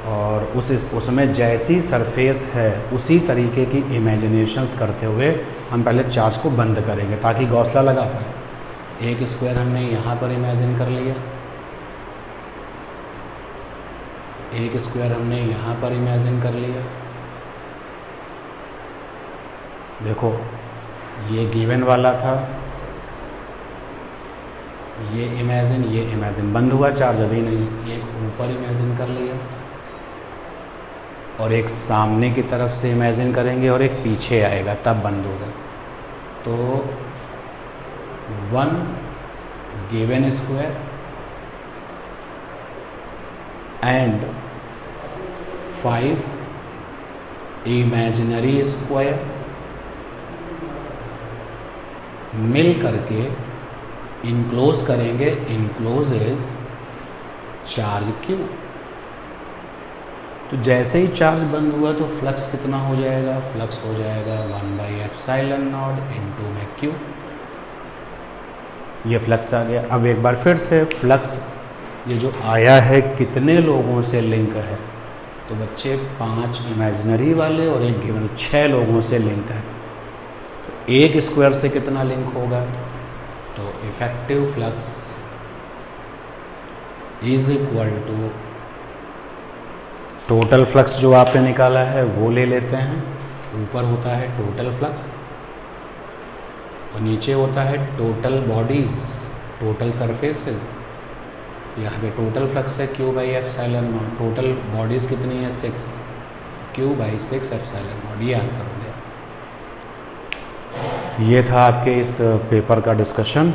और उसमें जैसी सरफेस है उसी तरीके की इमेजिनेशंस करते हुए हम पहले चार्ज को बंद करेंगे ताकि गॉस लॉ लगा पाए। एक स्क्वायर हमने यहाँ पर इमेजिन कर लिया, एक स्क्वायर हमने यहाँ पर इमेजिन कर लिया। देखो ये गिवन वाला था, ये इमेजिन बंद हुआ, चार्ज अभी नहीं। एक ऊपर इमेजिन कर लिया और एक सामने की तरफ से इमेजिन करेंगे और एक पीछे आएगा तब बंद होगा। तो 1 given square and 5 imaginary square मिल करके इनक्लोज करेंगे, इनक्लोज इज चार्ज क्यू। तो जैसे ही चार्ज बंद हुआ तो फ्लक्स कितना हो जाएगा, फ्लक्स हो जाएगा 1/ε0 इनटू में क्यू। ये फ्लक्स आ गया। अब एक बार फिर से फ्लक्स ये जो आया है कितने लोगों से लिंक है, तो बच्चे 5 इमेजिनरी वाले और एक गिवन 6 लोगों से लिंक है। तो एक स्क्वायर से कितना लिंक होगा, तो effective flux is equal to total flux जो आपने निकाला है वो ले लेते हैं। ऊपर होता है टोटल फ्लक्स और नीचे होता है टोटल बॉडीज, टोटल सरफेसेस। यहाँ पे टोटल फ्लक्स है Q/ε0, टोटल बॉडीज कितनी है 6, Q/6ε0। ये आंसर हो गया। ये था आपके इस पेपर का डिस्कशन।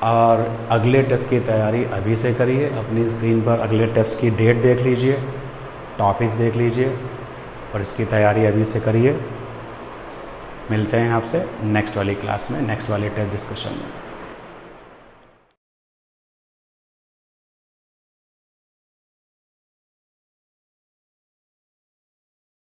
और अगले टेस्ट की तैयारी अभी से करिए। अपनी स्क्रीन पर अगले टेस्ट की डेट देख लीजिए, टॉपिक्स देख लीजिए और इसकी तैयारी अभी से करिए। मिलते हैं आपसे नेक्स्ट वाली क्लास में, नेक्स्ट वाले टेस्ट डिस्कशन में।